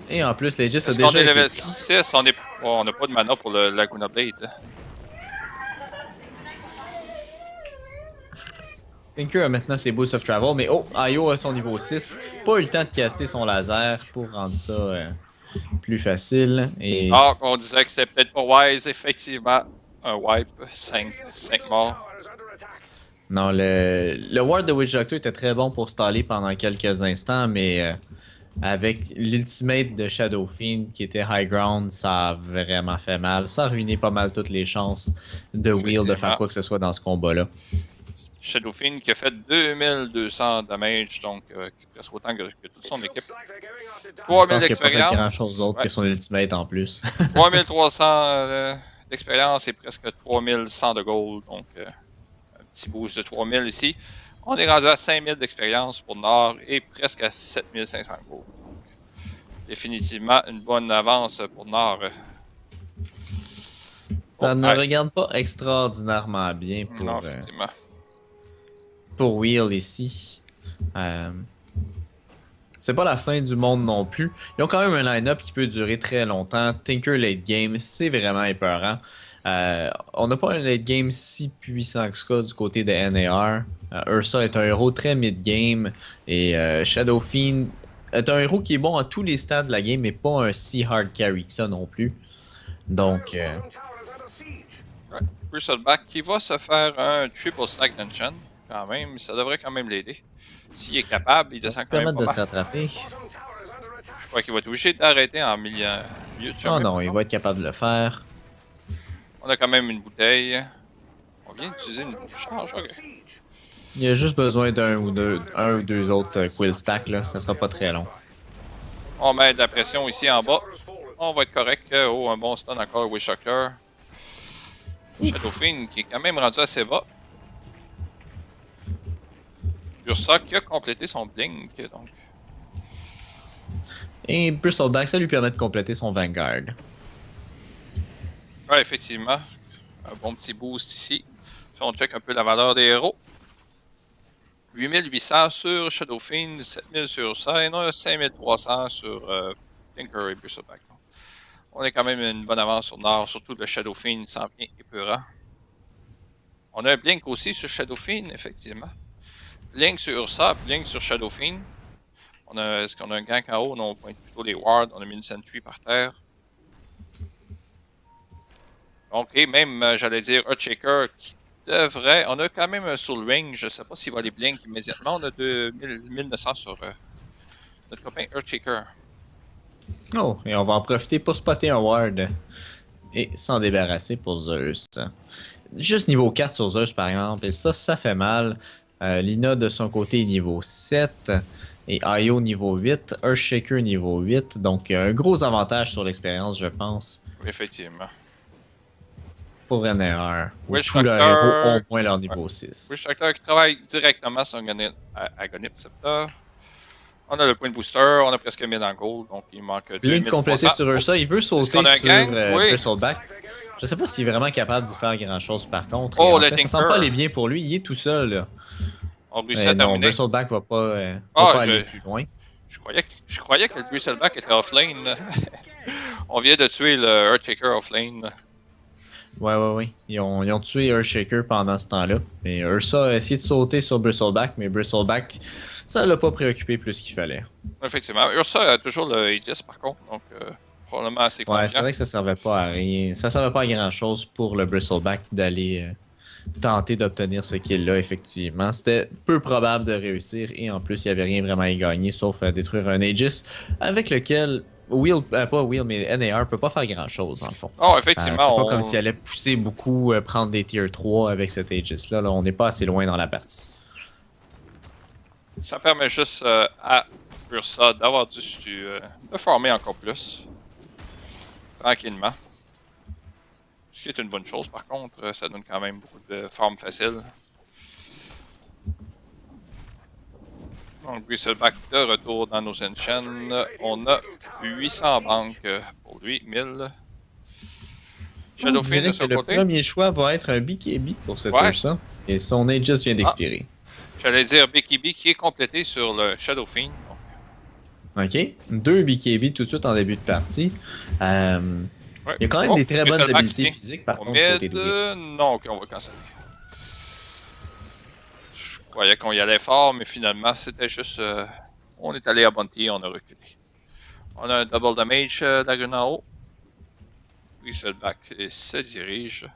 Et en plus, Legis a Est-ce qu'on déjà est été level pris. 6? On n'a pas de mana pour le Laguna Blade. Tinker a maintenant ses Boosts of Travel, mais oh, Io a son niveau 6. Pas eu le temps de caster son laser pour rendre ça plus facile. Et Ah, on disait que c'était peut-être pas wise, effectivement. Un wipe, 5 morts. non, le ward de Witch Doctor était très bon pour staller pendant quelques instants, mais avec l'ultimate de Shadow Fiend qui était high ground, ça a vraiment fait mal. Ça a ruiné pas mal toutes les chances de Wheel de faire quoi que ce soit dans ce combat-là. Shadow Fiend qui a fait 2200 damage, donc presque autant que toute son équipe. Je 3000 pense qu'il n'y a pas fait d'expérience. grand-chose d'autre que son ultimate en plus. 3300 d'expérience et presque 3100 de gold, donc un petit boost de 3000 ici. On est rendu à 5000 d'expérience pour Nord et presque à 7500 gold. Donc, définitivement une bonne avance pour Nord. Ça ne regarde pas extraordinairement bien pour Wheel ici. C'est pas la fin du monde non plus. Ils ont quand même un line-up qui peut durer très longtemps. Tinker late game, c'est vraiment épeurant. On n'a pas un late game si puissant que ça du côté de NAR. Ursa est un héros très mid-game et Shadow Fiend est un héros qui est bon à tous les stades de la game, mais pas un si hard carry que ça non plus. Donc, Bristleback qui va se faire un triple stack dungeon quand même, ça devrait quand même l'aider. S'il est capable, il descend quand même pas de mal. se rattraper. Je crois qu'il va être obligé d'arrêter en milieu de chemin. Oh non, il va être capable de le faire. On a quand même une bouteille. On vient d'utiliser une charge, ok. Il a juste besoin un ou deux autres quill stack là, ça sera pas très long. On met de la pression ici en bas. On va être correct. Oh, un bon stun encore, Witch Doctor. Shadow Fiend qui est quand même rendu assez bas. Ursa qui a complété son blink, donc. Et Bristleback, ça lui permet de compléter son Vanguard. Ouais, effectivement. Un bon petit boost ici. Si on check un peu la valeur des héros. 8800 sur Shadow Fiend, 7000 sur Ursa, et on a 5300 sur Tinker et Bristleback. On est quand même une bonne avance sur Nord, surtout le Shadow Fiend s'en vient épeurant. On a un blink aussi sur Shadow Fiend, effectivement. Blink sur Ursa, blink sur Shadow Fiend. Est-ce qu'on a un gank en haut? Non, on pointe plutôt les wards. On a mis une sentry par terre. Donc, et même, j'allais dire, Earthshaker qui devrait... On a quand même un Soul Ring. Je sais pas s'il va les blink immédiatement. On a 1900 sur notre copain Earthshaker. Oh, et on va en profiter pour spotter un ward et s'en débarrasser pour Zeus. Juste niveau 4 sur Zeus, par exemple, et ça fait mal. Lina de son côté niveau 7 et Io niveau 8, Earthshaker niveau 8, donc un gros avantage sur l'expérience je pense. Oui, effectivement. Pour NR, où Witch tous leurs Doctor... héros ont au moins leur niveau 6. Witch Doctor qui travaille directement sur Agonite Scepter. On a le point booster, on a presque 1000 en gold, donc il manque 2300. Blink complété sur Ursa, il veut sauter sur oui. Bristleback. Je sais pas s'il est vraiment capable d'y faire grand chose par contre. Oh, en le fait, ça Tinker. sent pas aller bien pour lui, il est tout seul là. On réussit à Non, terminer. Bristleback va pas, aller plus loin. Je croyais que le Bristleback était offlane. On vient de tuer le Earthshaker offlane. Ouais. Ils ont tué Earthshaker pendant ce temps-là. Mais Ursa a essayé de sauter sur Bristleback, mais Bristleback, ça l'a pas préoccupé plus qu'il fallait. Effectivement. Ursa a toujours le Aegis par contre, donc probablement assez Ouais, c'est confiant. vrai que ça servait pas à rien. Ça servait pas à grand-chose pour le Bristleback d'aller tenter d'obtenir ce kill-là, effectivement. C'était peu probable de réussir et en plus, il n'y avait rien vraiment à y gagner sauf à détruire un Aegis avec lequel pas Wheel, mais NAR peut pas faire grand-chose, dans le fond. Non, C'est pas effectivement, comme s'il allait pousser beaucoup, prendre des tier 3 avec cet Aegis-là. Là, on n'est pas assez loin dans la partie. ça permet juste à Ursa d'avoir de farmer encore plus. Tranquillement. Ce qui est une bonne chose par contre, ça donne quand même beaucoup de farm facile. Donc Bristleback de retour dans nos enchaînes. On a 800 banques pour lui, 1000. On Shadowfiend de dirait que son le côté. premier choix va être un BKB pour cet Ouais. Ursa. Et son Aegis vient d'expirer. J'allais dire BKB qui est complété sur le Shadowfiend. Ok, 2 BKB tout de suite en début de partie. Ouais. Il y a quand même des très bonnes Bristleback habiletés ici. physiques par Au contre du côté mid, de Will. non, ok, on va canceller. Je croyais qu'on y allait fort, mais finalement, c'était juste... on est allé à Bounty, on a reculé. On a un double damage d'Agron en haut. Bristleback se dirige.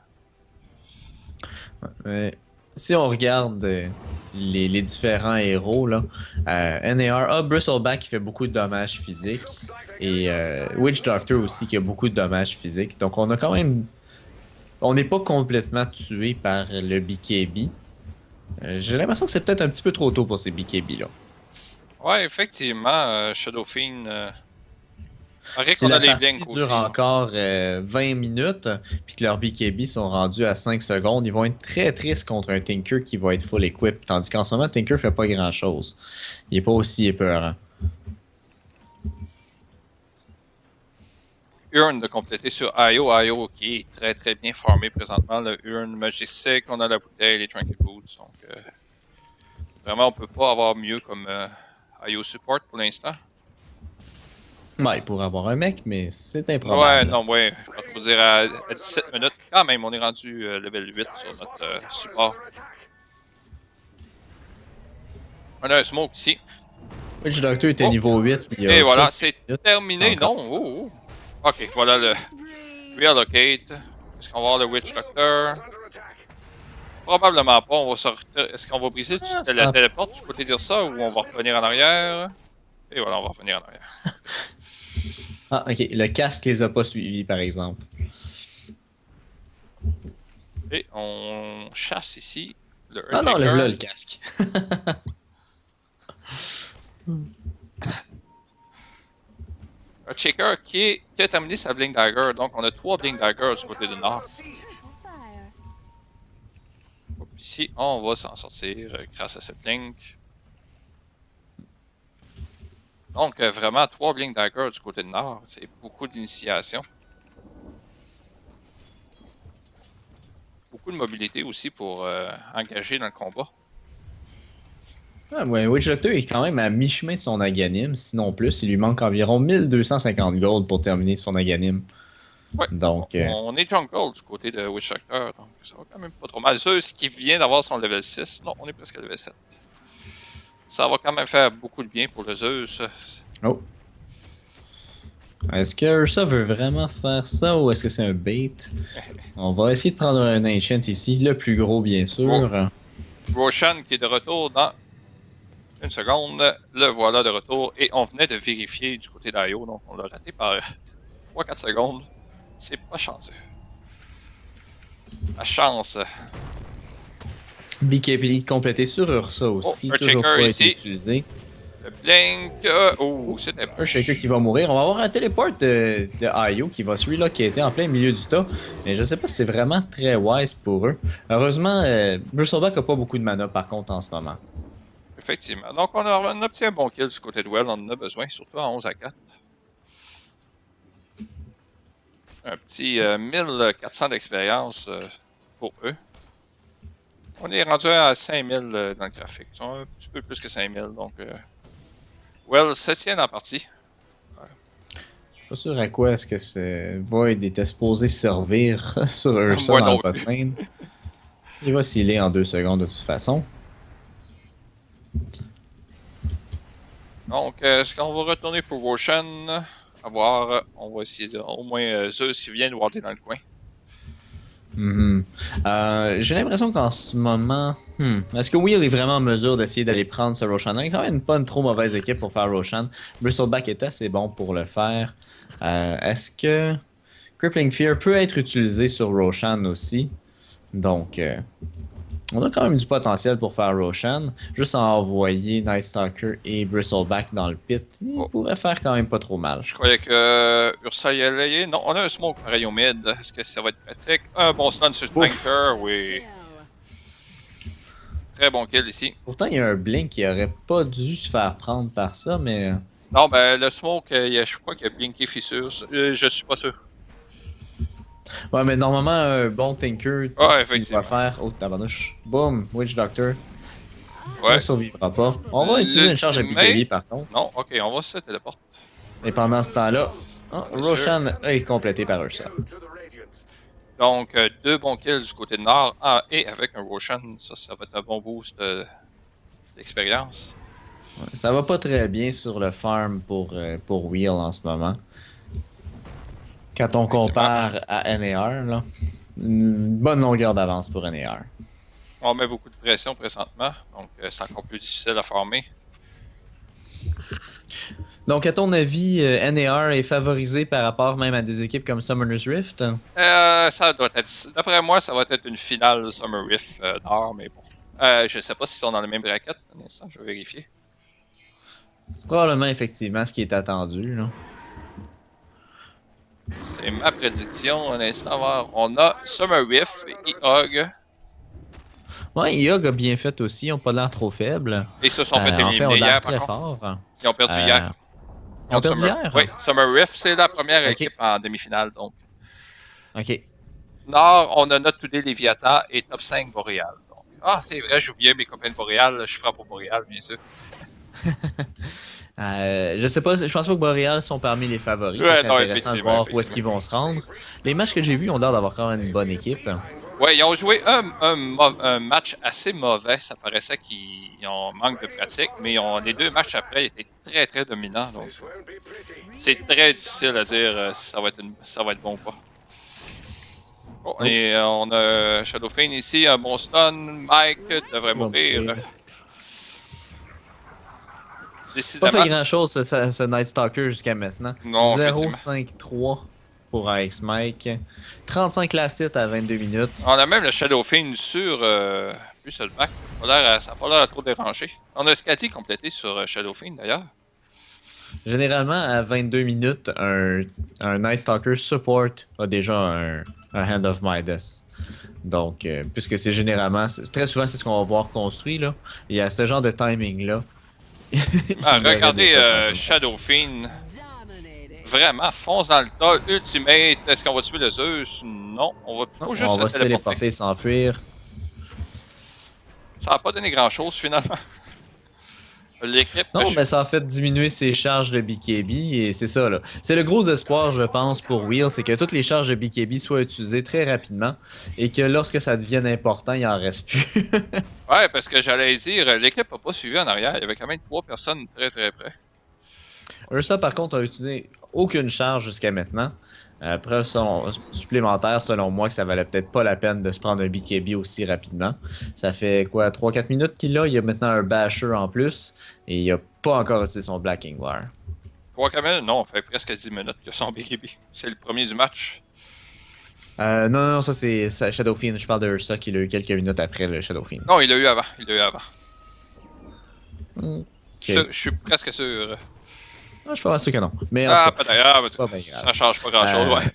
Si on regarde les différents héros, là, NAR a Bristleback qui fait beaucoup de dommages physiques et Witch Doctor aussi qui a beaucoup de dommages physiques. Donc on a quand même... On n'est pas complètement tué par le BKB. J'ai l'impression que c'est peut-être un petit peu trop tôt pour ces BKB-là. Ouais, effectivement, Shadowfiend... paraît Si qu'on a la les partie blinks dure aussi. encore 20 minutes, puis que leurs BKB sont rendus à 5 secondes, ils vont être très tristes contre un Tinker qui va être full equip. Tandis qu'en ce moment, Tinker fait pas grand chose. Il est pas aussi épeurant. Urn de compléter sur Io. Io qui est très très bien farmé présentement. Le Urn Magistic, on a la bouteille, les Tranquil Boots. Donc vraiment, on peut pas avoir mieux comme Io support pour l'instant. Ouais, il pourrait avoir un mec, mais c'est Ouais, improbable. non, ouais. Je vais dire à 17 minutes. Quand même, on est rendu level 8 sur notre support. On a un smoke ici. Witch Doctor était Oh. niveau 8. Il y a Et voilà, quelques c'est minutes. terminé. Encore. Non, oh. Ok, voilà le reallocate. Est-ce qu'on va avoir le Witch Doctor? Probablement pas. On va sortir. Est-ce qu'on va briser la téléporte? Je peux te dire ça ou on va revenir en arrière? Et voilà, on va revenir en arrière. Ah, ok. Le casque les a pas suivis, par exemple. Et on chasse ici le Ah non, Earthshaker. là le casque. Earthshaker qui a terminé sa Blink Dagger. Donc on a 3 Blink Daggers du côté du nord. Ici, on va s'en sortir grâce à ce Blink. Donc vraiment 3 Blink Daggers du côté du nord. C'est beaucoup d'initiation. Beaucoup de mobilité aussi pour engager dans le combat. Ah, ouais, Witch Doctor est quand même à mi-chemin de son Aghanim, sinon plus. Il lui manque environ 1250 gold pour terminer son Aghanim. Ouais, Donc, on est jungle du côté de Witch Doctor, donc ça va quand même pas trop mal. Zeus qui vient d'avoir son level 6, non, on est presque à level 7. Ça va quand même faire beaucoup de bien pour le Zeus. oh. Est-ce que Ursa veut vraiment faire ça ou est-ce que c'est un bait? On va essayer de prendre un Ancient ici, le plus gros bien sûr. Roshan qui est de retour dans une seconde. Le voilà de retour et on venait de vérifier du côté d'Io, donc on l'a raté par 3-4 secondes. C'est pas chanceux. La chance. BKB complété sur Ursa aussi, un toujours checker pas ici. été utilisé. Le Blink. Oh, c'était Un shaker qui va mourir. On va avoir un téléport de Io qui va se relocater en plein milieu du tas. Mais je sais pas si c'est vraiment très wise pour eux. Heureusement, Bristleback a pas beaucoup de mana par contre en ce moment. Effectivement. Donc on obtient un bon kill du côté de Well, on en a besoin, surtout en 11 à 4. Un petit 1400 d'expérience pour eux. On est rendu à 5000 dans le graphique. Ils sont un petit peu plus que 5000, donc... Well, se tiennent en partie. Pas sûr à quoi est-ce que ce Void était supposé servir sur Ursa Moi dans le non bot plus. lane. Il va s'healer en 2 secondes de toute façon. Donc, est-ce qu'on va retourner pour Roshan? À voir, on va essayer de... Au moins, Zeus, il vient de warder dans le coin. Mhm. J'ai l'impression qu'en ce moment, est-ce que Wheel est vraiment en mesure d'essayer d'aller prendre ce Roshan? Il a quand même pas une trop mauvaise équipe pour faire Roshan. Bristleback est assez bon pour le faire. Est-ce que Crippling Fear peut être utilisé sur Roshan aussi? Donc, on a quand même du potentiel pour faire Roshan. Juste à envoyer Night Stalker et Bristleback dans le pit, il Oh, pourrait faire quand même pas trop mal. je croyais que Ursa y allait. Non, on a un smoke pareil au mid. Est-ce que ça va être pratique? Un bon stun sur Ouf. Tanker, oui. Très bon kill ici. Pourtant, il y a un Blink qui aurait pas dû se faire prendre par ça, mais Non, ben le smoke, je crois qu'il y a Blinky fissure. Je suis pas sûr. ouais, mais normalement, un bon Tinker, tout Ouais, ce qu'il va effectivement. faire. Oh, tabarnouche. Boom, Witch Doctor. Ouais. Ne survivra pas. On va utiliser une charge de L'ultimate... BKB par contre. Non, ok, on va se téléporter. Et pendant ce temps-là, Bien sûr. Roshan est complété par Ursa. Donc, deux bons kills du côté de nord. Ah, et avec un Roshan, ça va être un bon boost d'expérience. Ça va pas très bien sur le farm pour Wheel en ce moment. Quand on compare à NAR, là, une bonne longueur d'avance pour NAR. On met beaucoup de pression présentement, donc c'est encore plus difficile à former. Donc, à ton avis, NAR est favorisé par rapport même à des équipes comme Summoner's Rift? Ça doit être, d'après moi, ça va être une finale Summer Rift Nord, mais bon. Je sais pas s'ils sont dans le même bracket. Un instant, je vais vérifier. Probablement, effectivement, ce qui est attendu. Là. C'est ma prédiction. Un instant, on va voir. On a Summer Rift et Hog. Ouais, Yog a bien fait aussi, ils ont pas l'air trop faibles. Et se sont fait En fait, on éliminer a hier, l'air par très contre. fort. Ils ont perdu hier. Ils ont perdu hier? Oui, Summer Rift, c'est la première Ok. équipe en demi-finale, donc. Ok. Nord, on a notre 2D Léviathan et top 5 Boréal. Donc. Ah, c'est vrai, j'ai oublié mes copains de Boréal. Je frappe pour Boréal, bien sûr. Je sais pas, je pense pas que Boreal sont parmi les favoris. Ouais, C'est non, intéressant de voir où est-ce qu'ils vont se rendre. Les matchs que j'ai vus ont l'air d'avoir quand même une bonne équipe. Ouais, ils ont joué un match assez mauvais. Ça paraissait qu'ils ont manque de pratique, mais les deux matchs après étaient très très dominants. Donc, c'est très difficile à dire si ça va être bon ou pas. Oh, et on a Shadowfiend ici, un bon stun. Mike devrait mourir. Pas Décidément. fait grand chose ce Night Stalker jusqu'à maintenant. Non, 0-5-3 pour Ice Mike. 35 last hit à 22 minutes. On a même le Shadowfiend sur Bristleback. Ça n'a pas l'air à trop déranger. On a Scatty complété sur Shadowfiend d'ailleurs. Généralement, à 22 minutes, un Night Stalker support a déjà un Hand of Midas. Donc, puisque c'est généralement, très souvent, c'est ce qu'on va voir construit. Là. Il y a ce genre de timing-là. Regardez Shadowfiend. Vraiment, fonce dans le tas. Ultimate. Est-ce qu'on va tuer le Zeus? Non, on va plutôt juste on va se téléporter, s'enfuir. Ça n'a pas donné grand-chose finalement. L'équipe. Non, mais ça a fait diminuer ses charges de BKB et c'est ça là. C'est le gros espoir, je pense, pour Wheel, c'est que toutes les charges de BKB soient utilisées très rapidement et que lorsque ça devienne important, il en reste plus. Ouais, parce que j'allais dire, l'équipe n'a pas suivi en arrière. Il y avait quand même 3 personnes très très près. Ursa, par contre, a utilisé aucune charge jusqu'à maintenant. Preuve supplémentaire, selon moi, que ça valait peut-être pas la peine de se prendre un BKB aussi rapidement. Ça fait quoi, 3-4 minutes qu'il a. Il y a maintenant un Basher en plus. Et il a pas encore utilisé son Blacking War. 3 minutes? Non, ça fait presque 10 minutes que son BKB. C'est le premier du match. Non, ça c'est Shadowfiend. Je parle de Ursa qui l'a eu quelques minutes après le Shadowfiend. Non, il l'a eu avant. Okay. Je suis presque sûr. Je suis pas mal sûr que non. Mais peut-être. pas bien grave. Ça change pas grand-chose, ouais.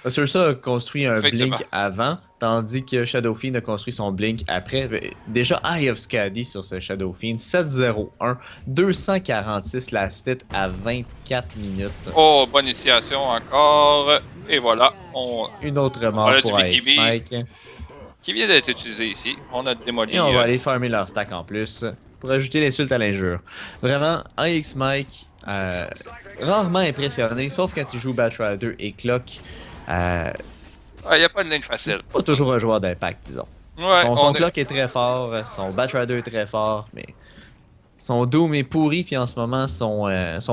Parce que Ursa a construit un Blink avant, tandis que Shadowfiend a construit son Blink après. Déjà, Eye of Skadi sur ce Shadowfiend, 7-0-1, 246 last hit à 24 minutes. Oh, bonne initiation encore. Et voilà. Une autre mort pour Ice Mike. Qui vient d'être utilisé ici. On a démoli. Et on va aller farmer leur stack en plus pour ajouter l'insulte à l'injure. Vraiment, AX Mike rarement impressionné, sauf quand il joue Batrider et Clock. Il n'y a pas de ligne facile. Pas toujours un joueur d'impact, disons. Ouais, Son Clock est très fort, son Batrider est très fort, mais son Doom est pourri, puis en ce moment, son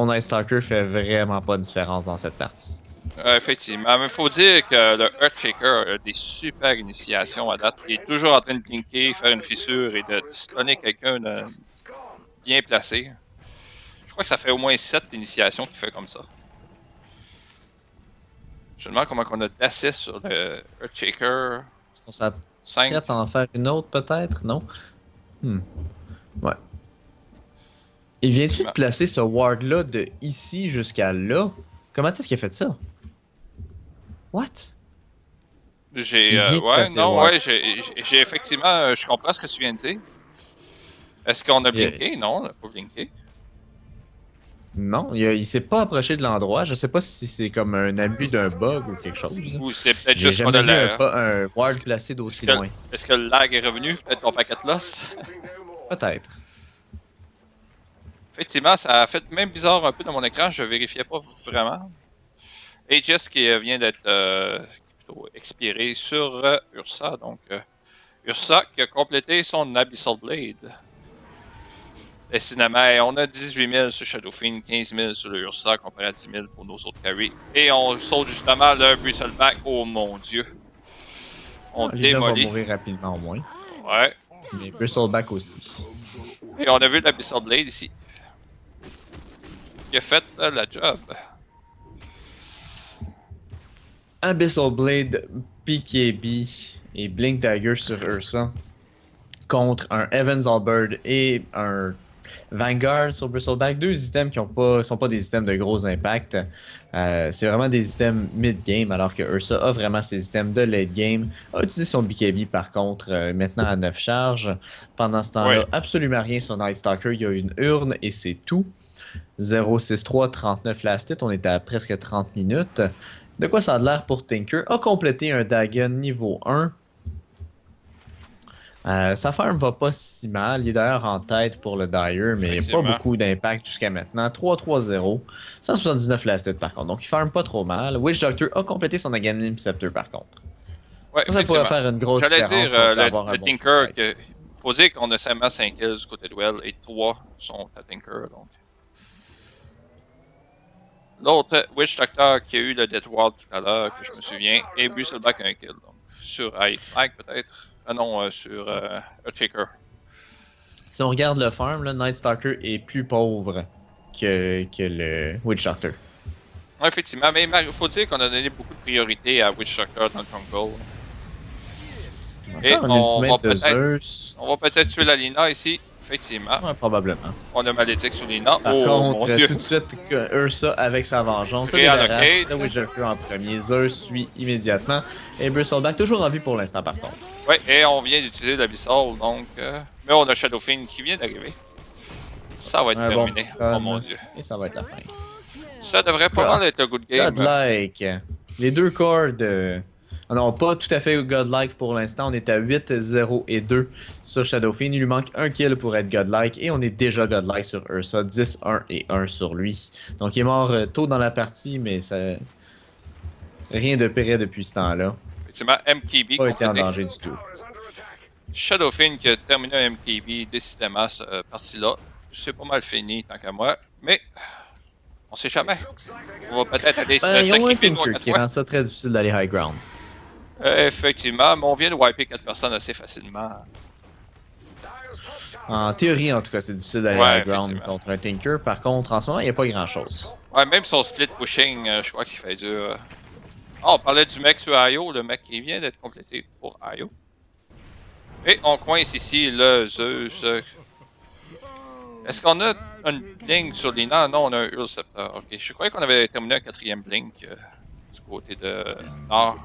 Night Stalker fait vraiment pas de différence dans cette partie. Effectivement, mais il faut dire que le Earthshaker a des super initiations à date. Il est toujours en train de blinker, faire une fissure et de stunner quelqu'un bien placé. Je crois que ça fait au moins 7 initiations qu'il fait comme ça. Je me demande comment on a d'assist sur le Earthshaker. Est-ce qu'on s'apprête 5. à en faire une autre, peut-être? Non? Ouais. Et viens-tu de placer ce ward-là de ici jusqu'à là? Comment est-ce qu'il a fait ça? What? J'ai effectivement, je comprends ce que tu viens de dire. Est-ce qu'on a blinké? Non, on n'a pas blinké. Non, il s'est pas approché de l'endroit. Je sais pas si c'est comme un abus d'un bug ou quelque chose. Ou c'est peut-être J'ai juste qu'on jamais a vu un ward placé d'aussi loin. Est-ce que le lag est revenu? Peut-être ton paquet de loss? Peut-être. Effectivement, ça a fait même bizarre un peu dans mon écran. Je vérifiais pas vraiment. Aegis qui vient d'être plutôt expiré sur Ursa. Donc, Ursa qui a complété son Abyssal Blade. Et cinéma, on a 18 000 sur Shadowfiend, 15 000 sur le Ursa comparé à 10 000 pour nos autres carries. Et on saute justement le Bristleback. Oh mon dieu. On démolit. Va mourir rapidement au moins. Ouais. Mais Bristleback aussi. Et on a vu l'Abyssal Blade ici. Qui a fait la job. Abyssal Blade, BKB et Blink Dagger sur Ursa contre un Evans Albird et un Vanguard sur Bristleback. Deux items qui sont pas des items de gros impact. C'est vraiment des items mid-game, alors que Ursa a vraiment ses items de late-game. A utilisé son BKB par contre, maintenant à 9 charges. Pendant ce temps-là, absolument rien sur Night Stalker. Il y a une urne et c'est tout. 0-6-3, 39 last hit. On est à presque 30 minutes. De quoi ça a l'air pour Tinker? A complété un Dagon niveau 1. Sa farm va pas si mal. Il est d'ailleurs en tête pour le Dire, mais pas beaucoup d'impact jusqu'à maintenant. 3-3-0. 179 last hit par contre. Donc il farm pas trop mal. Witch Doctor a complété son Agamemnon Scepter par contre. Ouais, ça pourrait faire une grosse différence. J'allais dire, le Tinker, il faut dire qu'on a seulement 5 kills du côté de Well et 3 sont à Tinker. Donc. L'autre Witch Doctor qui a eu le Death Ward tout à l'heure, que je me souviens, et Bristleback a un kill. Donc, sur High Flag peut-être. Ah non, sur Earthshaker. Si on regarde le farm, le Night Stalker est plus pauvre que le Witch Doctor. Ouais, effectivement, mais il faut dire qu'on a donné beaucoup de priorité à Witch Doctor dans le jungle. Et on va peut-être tuer la Lina ici. Effectivement. Ouais, probablement. On a Malédique sur Lina. Par contre, tout de suite, Ursa avec sa vengeance. Le Witch Doctor en premier. Zeus suit immédiatement. Et Bristleback toujours en vue pour l'instant, par contre. Ouais, et on vient d'utiliser l'Abyssal, donc. Mais on a Shadowfiend qui vient d'arriver. Ça va être terminé. Oh mon dieu. Et ça va être la fin. Ça devrait pas mal être le good game. Godlike. Les deux corps de. Non, pas tout à fait godlike pour l'instant. On est à 8, 0 et 2 sur Shadowfiend. Il lui manque un kill pour être godlike. Et on est déjà godlike sur Ursa. 10, 1 et 1 sur lui. Donc il est mort tôt dans la partie, mais ça. Rien de près depuis ce temps-là. Effectivement, MKB. Pas été en danger du tout. Shadowfiend qui a terminé un MKB décidément cette partie-là. C'est pas mal fini tant qu'à moi. Mais. On sait jamais. On va peut-être aller se sacrifier de qui rend ça très difficile d'aller high ground. Effectivement, mais on vient de wiper 4 personnes assez facilement. En théorie, en tout cas, c'est difficile d'aller high ground contre un Tinker. Par contre, en ce moment, il n'y a pas grand-chose. Ouais, même son split pushing, je crois qu'il fait dur. Oh, on parlait du mec sur Io, le mec qui vient d'être complété pour Io. Et on coince ici le Zeus. Est-ce qu'on a un blink sur Lina? Non, on a un Hurl Scepter. Ok, je croyais qu'on avait terminé un 4e blink du côté de Nord.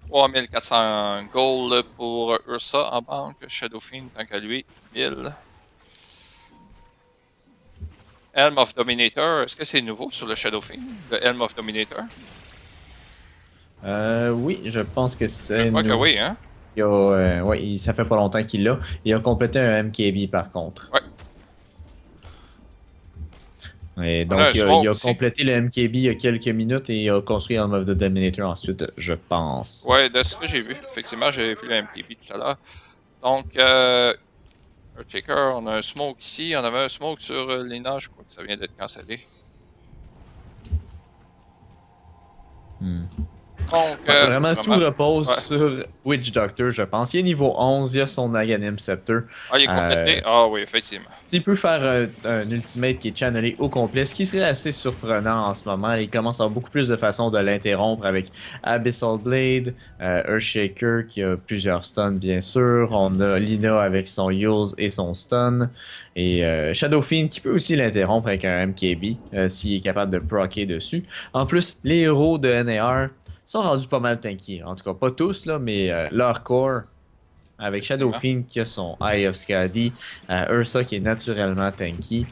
3400 gold pour Ursa en banque. Shadowfiend, tant qu'à lui, 1000. Helm of Dominator, est-ce que c'est nouveau sur le Shadowfiend, le Helm of Dominator? Oui, je pense que c'est. Je crois que oui, hein? Ouais, ça fait pas longtemps qu'il l'a. Il a complété un MKB par contre. Ouais. Et On a un donc, il smoke a aussi. complété le MKB il y a quelques minutes et il a construit Helm of the Dominator ensuite, je pense. Ouais, de ce que j'ai vu. Effectivement, j'ai vu le MTB tout à l'heure. Donc, Earthshaker, on a un smoke ici. On avait un smoke sur Lina. Je crois que ça vient d'être cancellé. Hmm. Donc, Ouais, vraiment, tout repose ouais. sur Witch Doctor, je pense. Il est niveau 11, il a son Aghanim Scepter. Ah, il est complété? Ah oui, effectivement. S'il peut faire un ultimate qui est channelé au complet, ce qui serait assez surprenant en ce moment, il commence à avoir beaucoup plus de façons de l'interrompre avec Abyssal Blade, Earthshaker qui a plusieurs stuns bien sûr, on a Lina avec son Heals et son stun, et Shadow Fiend qui peut aussi l'interrompre avec un MKB s'il est capable de procer dessus. En plus, les héros de NAR sont rendus pas mal tanky, en tout cas pas tous là, mais leur core. Avec Shadow Effectivement. Fiend qui a son Eye of Skadi, Ursa qui est naturellement tanky,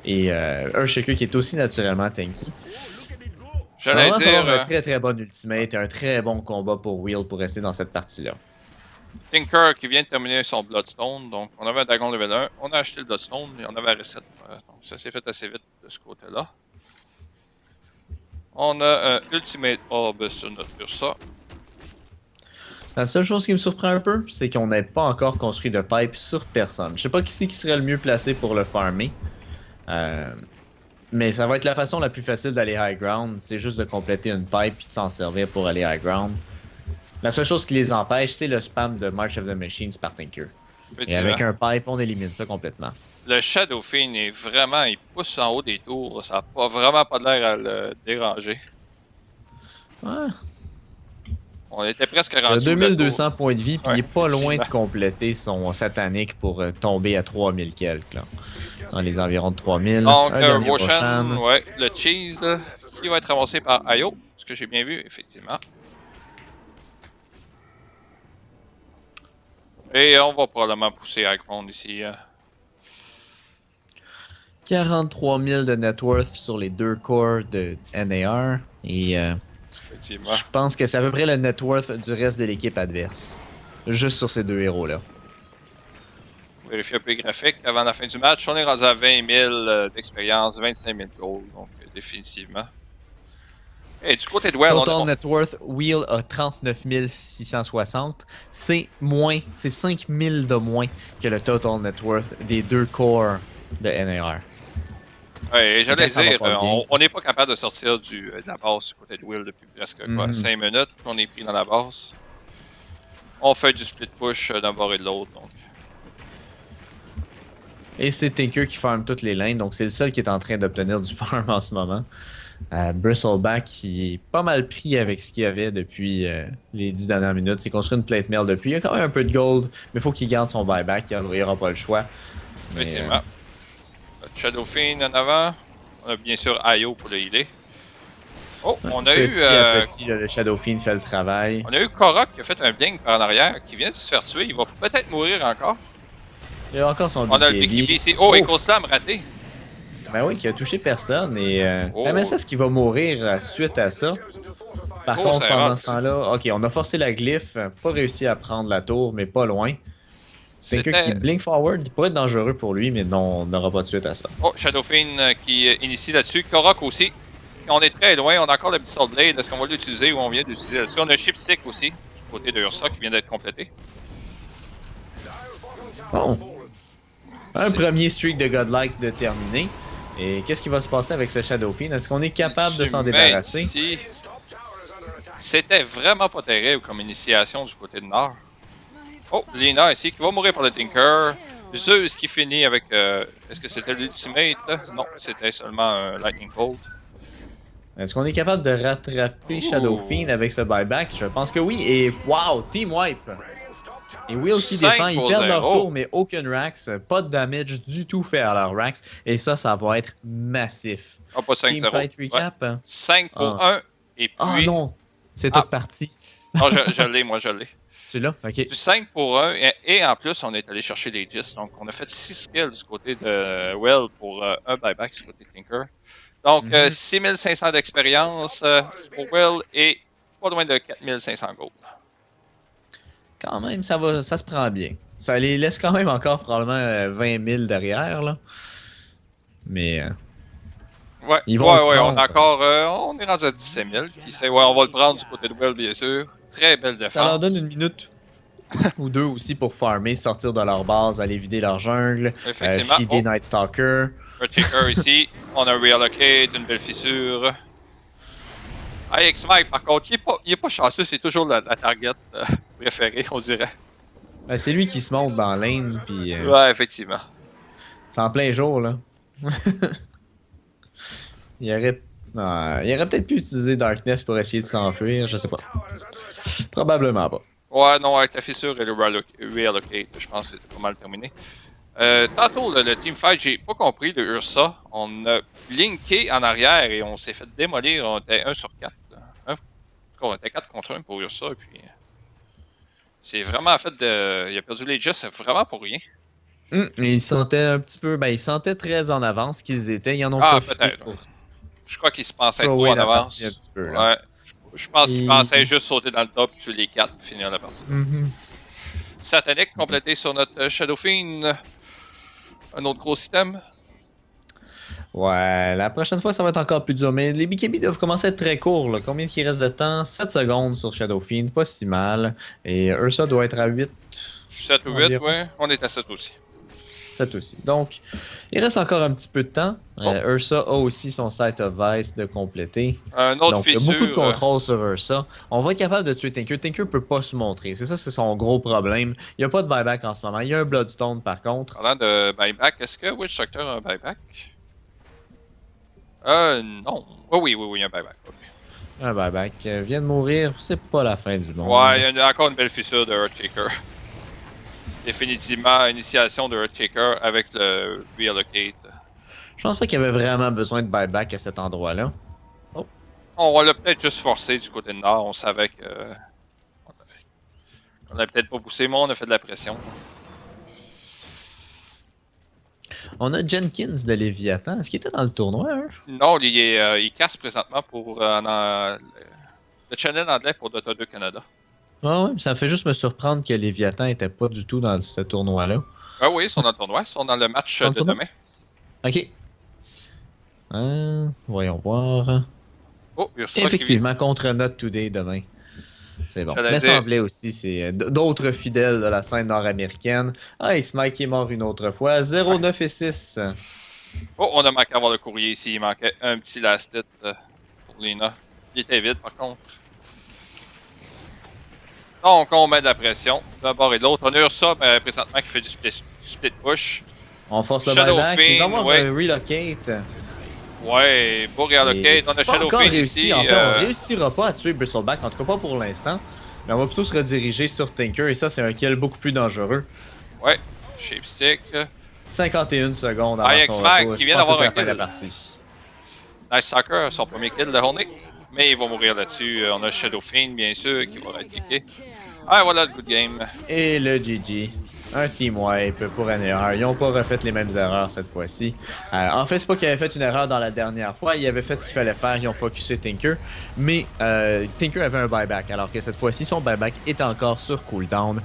et Earthshaker qui est aussi naturellement tanky. Il va J'allais vraiment dire falloir un très très bon ultimate et un très bon combat pour Will pour rester dans cette partie-là. Tinker qui vient de terminer son Bloodstone. Donc, on avait un Dragon level 1. On a acheté le Bloodstone et on avait un reset. Donc, ça s'est fait assez vite de ce côté-là. On a un Ultimate Orb sur notre Ursa. La seule chose qui me surprend un peu, c'est qu'on n'ait pas encore construit de pipe sur personne. Je sais pas qui c'est qui serait le mieux placé pour le farmer. Mais ça va être la façon la plus facile d'aller high ground. C'est juste de compléter une pipe et de s'en servir pour aller high ground. La seule chose qui les empêche, c'est le spam de March of the Machines par Tinker. Et avec un pipe, on élimine ça complètement. Le Shadow Fiend est vraiment... Il pousse en haut des tours. Ça n'a pas, vraiment pas l'air à le déranger. Ouais. On était presque Il a rendu 2200 points de vie, puis ouais, il est pas loin de compléter son satanique pour tomber à 3000 quelques. Là. Dans les environs de 3000. Donc, Roshan, ouais, le cheese qui va être ramassé par Ayo. Ce que j'ai bien vu, effectivement. Et on va probablement pousser High ici. 43 000 de net worth sur les deux cores de NAR. Et je pense que c'est à peu près le net worth du reste de l'équipe adverse. Juste sur ces deux héros-là. Vérifier un peu les graphiques. Avant la fin du match, on est rendu à 20 000 d'expérience, 25 000 gold. Donc, définitivement. Et du côté de Well, Total net worth, Wheel a 39 660. C'est 5 000 de moins que le total net worth des deux cores de NAR. Ouais, j'allais dire, on n'est pas capable de sortir de la base du côté de Will depuis presque 5 minutes. On est pris dans la base. On fait du split push d'un bord et de l'autre. Donc. Et c'est Tinker qui farm toutes les lanes, donc c'est le seul qui est en train d'obtenir du farm en ce moment. Bristleback qui est pas mal pris avec ce qu'il y avait depuis les 10 dernières minutes. C'est construit une plate mail depuis. Il y a quand même un peu de gold, mais il faut qu'il garde son buyback. Il n'y aura pas le choix. Effectivement. Shadow Fiend en avant. On a bien sûr Ayo pour le healer. Oh, on a petit à petit, le Shadow Fiend fait le travail. On a eu Korok qui a fait un blink par en arrière, qui vient de se faire tuer. Il va peut-être mourir encore. Il y a encore son BKB. On a le BKB ici. Oh, Echo Slam raté. Ben oui, qui a touché personne. Et MSS qui va mourir suite à ça. Par contre, pendant ce temps-là, ok, on a forcé la glyphe. Pas réussi à prendre la tour, mais pas loin. Quelqu'un qui blink forward, il pourrait être dangereux pour lui, mais non, on n'aura pas de suite à ça. Oh, Shadow Fiend qui initie là-dessus. Korok aussi. On est très loin, on a encore le Abyssal Blade. Est-ce qu'on va l'utiliser ou on vient d'utiliser là-dessus? On a Shipstick aussi, du côté de Ursa qui vient d'être complété. Bon. Un premier streak de Godlike de terminé. Et qu'est-ce qui va se passer avec ce Shadow Fiend? Est-ce qu'on est capable de s'en débarrasser? Ici. C'était vraiment pas terrible comme initiation du côté de Nord. Oh, Lina ici qui va mourir par le Tinker. Zeus qui finit avec... Est-ce que c'était l'ultimate? Non, c'était seulement un Lightning Bolt. Est-ce qu'on est capable de rattraper Shadow Fiend avec ce buyback? Je pense que oui. Et wow, team wipe! Et Will qui défend, ils perdent leur tour, mais aucun Rax. Pas de damage du tout fait à leur Rax. Et ça va être massif. Ah, pas 5-0. Team fight recap. Ouais. 5 pour 1. Et puis... Ah non! C'est toute partie. Non, je l'ai, moi je l'ai. Tu l'as? Ok. Du 5 pour 1. Et en plus, on est allé chercher les 10. Donc, on a fait 6 kills du côté de Will pour un buyback du côté de Tinker. Donc, 6500 d'expérience pour Will et pas loin de 4500 gold. Quand même, ça se prend bien. Ça les laisse quand même encore probablement 20 000 derrière, là. Mais Ouais, Ils vont ouais, le ouais, on prendre. est encore, on est rendu à 17 000. Qui sait, ouais, on va le prendre du côté de Will, bien sûr. Très belle Ça leur donne défense. une minute ou deux aussi pour farmer, sortir de leur base, aller vider leur jungle, Effectivement. feeder Oh, Night Stalker. Earthshaker ici. On a reallocate, une belle fissure. Ah, X-Mike, par contre, il est pas chanceux, c'est toujours la target préférée, on dirait. C'est lui qui se monte dans la lane, puis Ouais, effectivement. c'est en plein jour, là. Il aurait, il aurait peut-être pu utiliser Darkness pour essayer de s'enfuir, je sais pas. Probablement pas. Ouais, non, avec la fissure et le reallocate, je pense que c'est pas mal terminé. Tantôt, le teamfight, j'ai pas compris le Ursa. On a linké en arrière et on s'est fait démolir. On était 1 sur 4. On était 4 contre 1 pour Ursa. Puis, c'est vraiment fait de. Il a perdu les Jets, c'est vraiment pour rien. Ils se sentaient un petit peu, ils se sentaient très en avance qu'ils étaient. Ils en ont Ah, profité peut-être. pour Je crois qu'il se pensait trop thrower en la partie un avance. petit peu, là. Ouais. Je pense qu'il Et... pensait juste sauter dans le top, tuer les 4 et finir la partie. Mhm. Satanic complété sur notre Shadow Fiend. Un autre gros système. Ouais, la prochaine fois, ça va être encore plus dur. Mais les BKB doivent commencer à être très courts, là. Combien il reste de temps? 7 secondes sur Shadow Fiend, pas si mal. Et Ursa doit être à 8. 7 ou 8, ouais. On est à 7 aussi. 7 aussi. Donc, il reste encore un petit peu de temps. Oh. Ursa a aussi son Sight of Vice de compléter. Un autre Donc, fissure. beaucoup de contrôle sur Ursa. On va être capable de tuer Tinker. Tinker peut pas se montrer. C'est ça, c'est son gros problème. Il n'y a pas de buyback en ce moment. Il y a un Bloodstone par contre. Parlant de buyback, est-ce que Witch Doctor a un buyback? Non. Oh, oui, il y a un buyback. Okay. Un buyback vient de mourir. C'est pas la fin du monde. Ouais, il y a encore une belle fissure de Earthshaker. Définitivement, initiation de Earthshaker avec le reallocate. Je pense pas qu'il y avait vraiment besoin de buyback à cet endroit-là. Oh. On l'a peut-être juste forcé du côté nord. On savait que. On a peut-être pas poussé, mais on a fait de la pression. On a Jenkins de Léviathan. Est-ce qu'il était dans le tournoi, hein? Non, il casse présentement pour le channel anglais pour Dota 2 Canada. Ah ouais, ça me fait juste me surprendre que Léviathan était pas du tout dans ce tournoi-là. Ah oui, ils sont dans le tournoi, ils sont dans le match Dans le de tournoi? demain. Ok. Voyons voir. Oh, Ursa Effectivement, contre Not Today demain. C'est bon. J'allais Mais dire- semblait aussi, c'est d'autres fidèles de la scène nord-américaine. Ah, X-Mike est mort une autre fois. 0, 9 et 6. Oh, on a manqué à avoir le courrier ici. Il manquait un petit last hit pour Lina. Il était vide par contre. Donc, on met de la pression d'un bord et de l'autre. On a Ursa présentement qui fait du split push. On force le Shadow buyback. Il va Fiend, avoir ouais. un relocate. Ouais, beau reallocate. On a Pas Shadow encore Fiend réussi. ici. En fait, on réussira pas à tuer Bristleback, en tout cas pas pour l'instant. Mais on va plutôt se rediriger sur Tinker et ça, c'est un kill beaucoup plus dangereux. Ouais, Shape Stick. 51 secondes avant Ah, son X-Mac retour. qui Je vient pense que d'avoir c'est un la fin de la kill. partie. Nice Soccer, son premier kill de la journée. Mais il va mourir là-dessus. On a Shadow Fiend, bien sûr, qui va être cliqué. Ah, voilà le good game. Et le GG. Un team wipe pour une erreur. Ils n'ont pas refait les mêmes erreurs cette fois-ci. En fait, c'est pas qu'ils avaient fait une erreur dans la dernière fois. Ils avaient fait ce qu'il fallait faire. Ils ont focusé Tinker. Mais Tinker avait un buyback. Alors que cette fois-ci, son buyback est encore sur cooldown.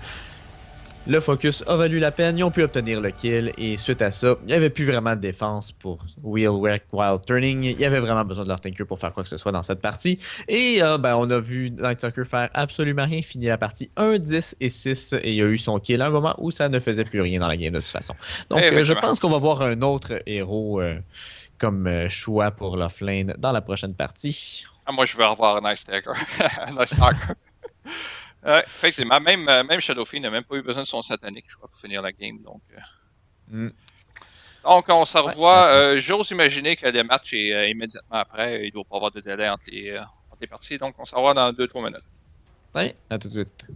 Le focus a valu la peine, ils ont pu obtenir le kill et suite à ça, il n'y avait plus vraiment de défense pour Wheel Wild Turning. Il y avait vraiment besoin de leur Tinker pour faire quoi que ce soit dans cette partie. Et on a vu Night Stalker faire absolument rien, finir la partie 1, 10 et 6 et il a eu son kill à un moment où ça ne faisait plus rien dans la game de toute façon. Donc je pense qu'on va voir un autre héros comme choix pour l'offlane dans la prochaine partie. Ah, moi, je veux revoir Nice Stalker. Nice Stalker. Effectivement, même Shadow Fiend n'a même pas eu besoin de son satanique, je crois, pour finir la game. Donc, donc on se revoit. J'ose imaginer que le match est immédiatement après. Il ne doit pas avoir de délai entre les parties. Donc, on se revoit dans 2-3 minutes. Ouais, à tout de suite.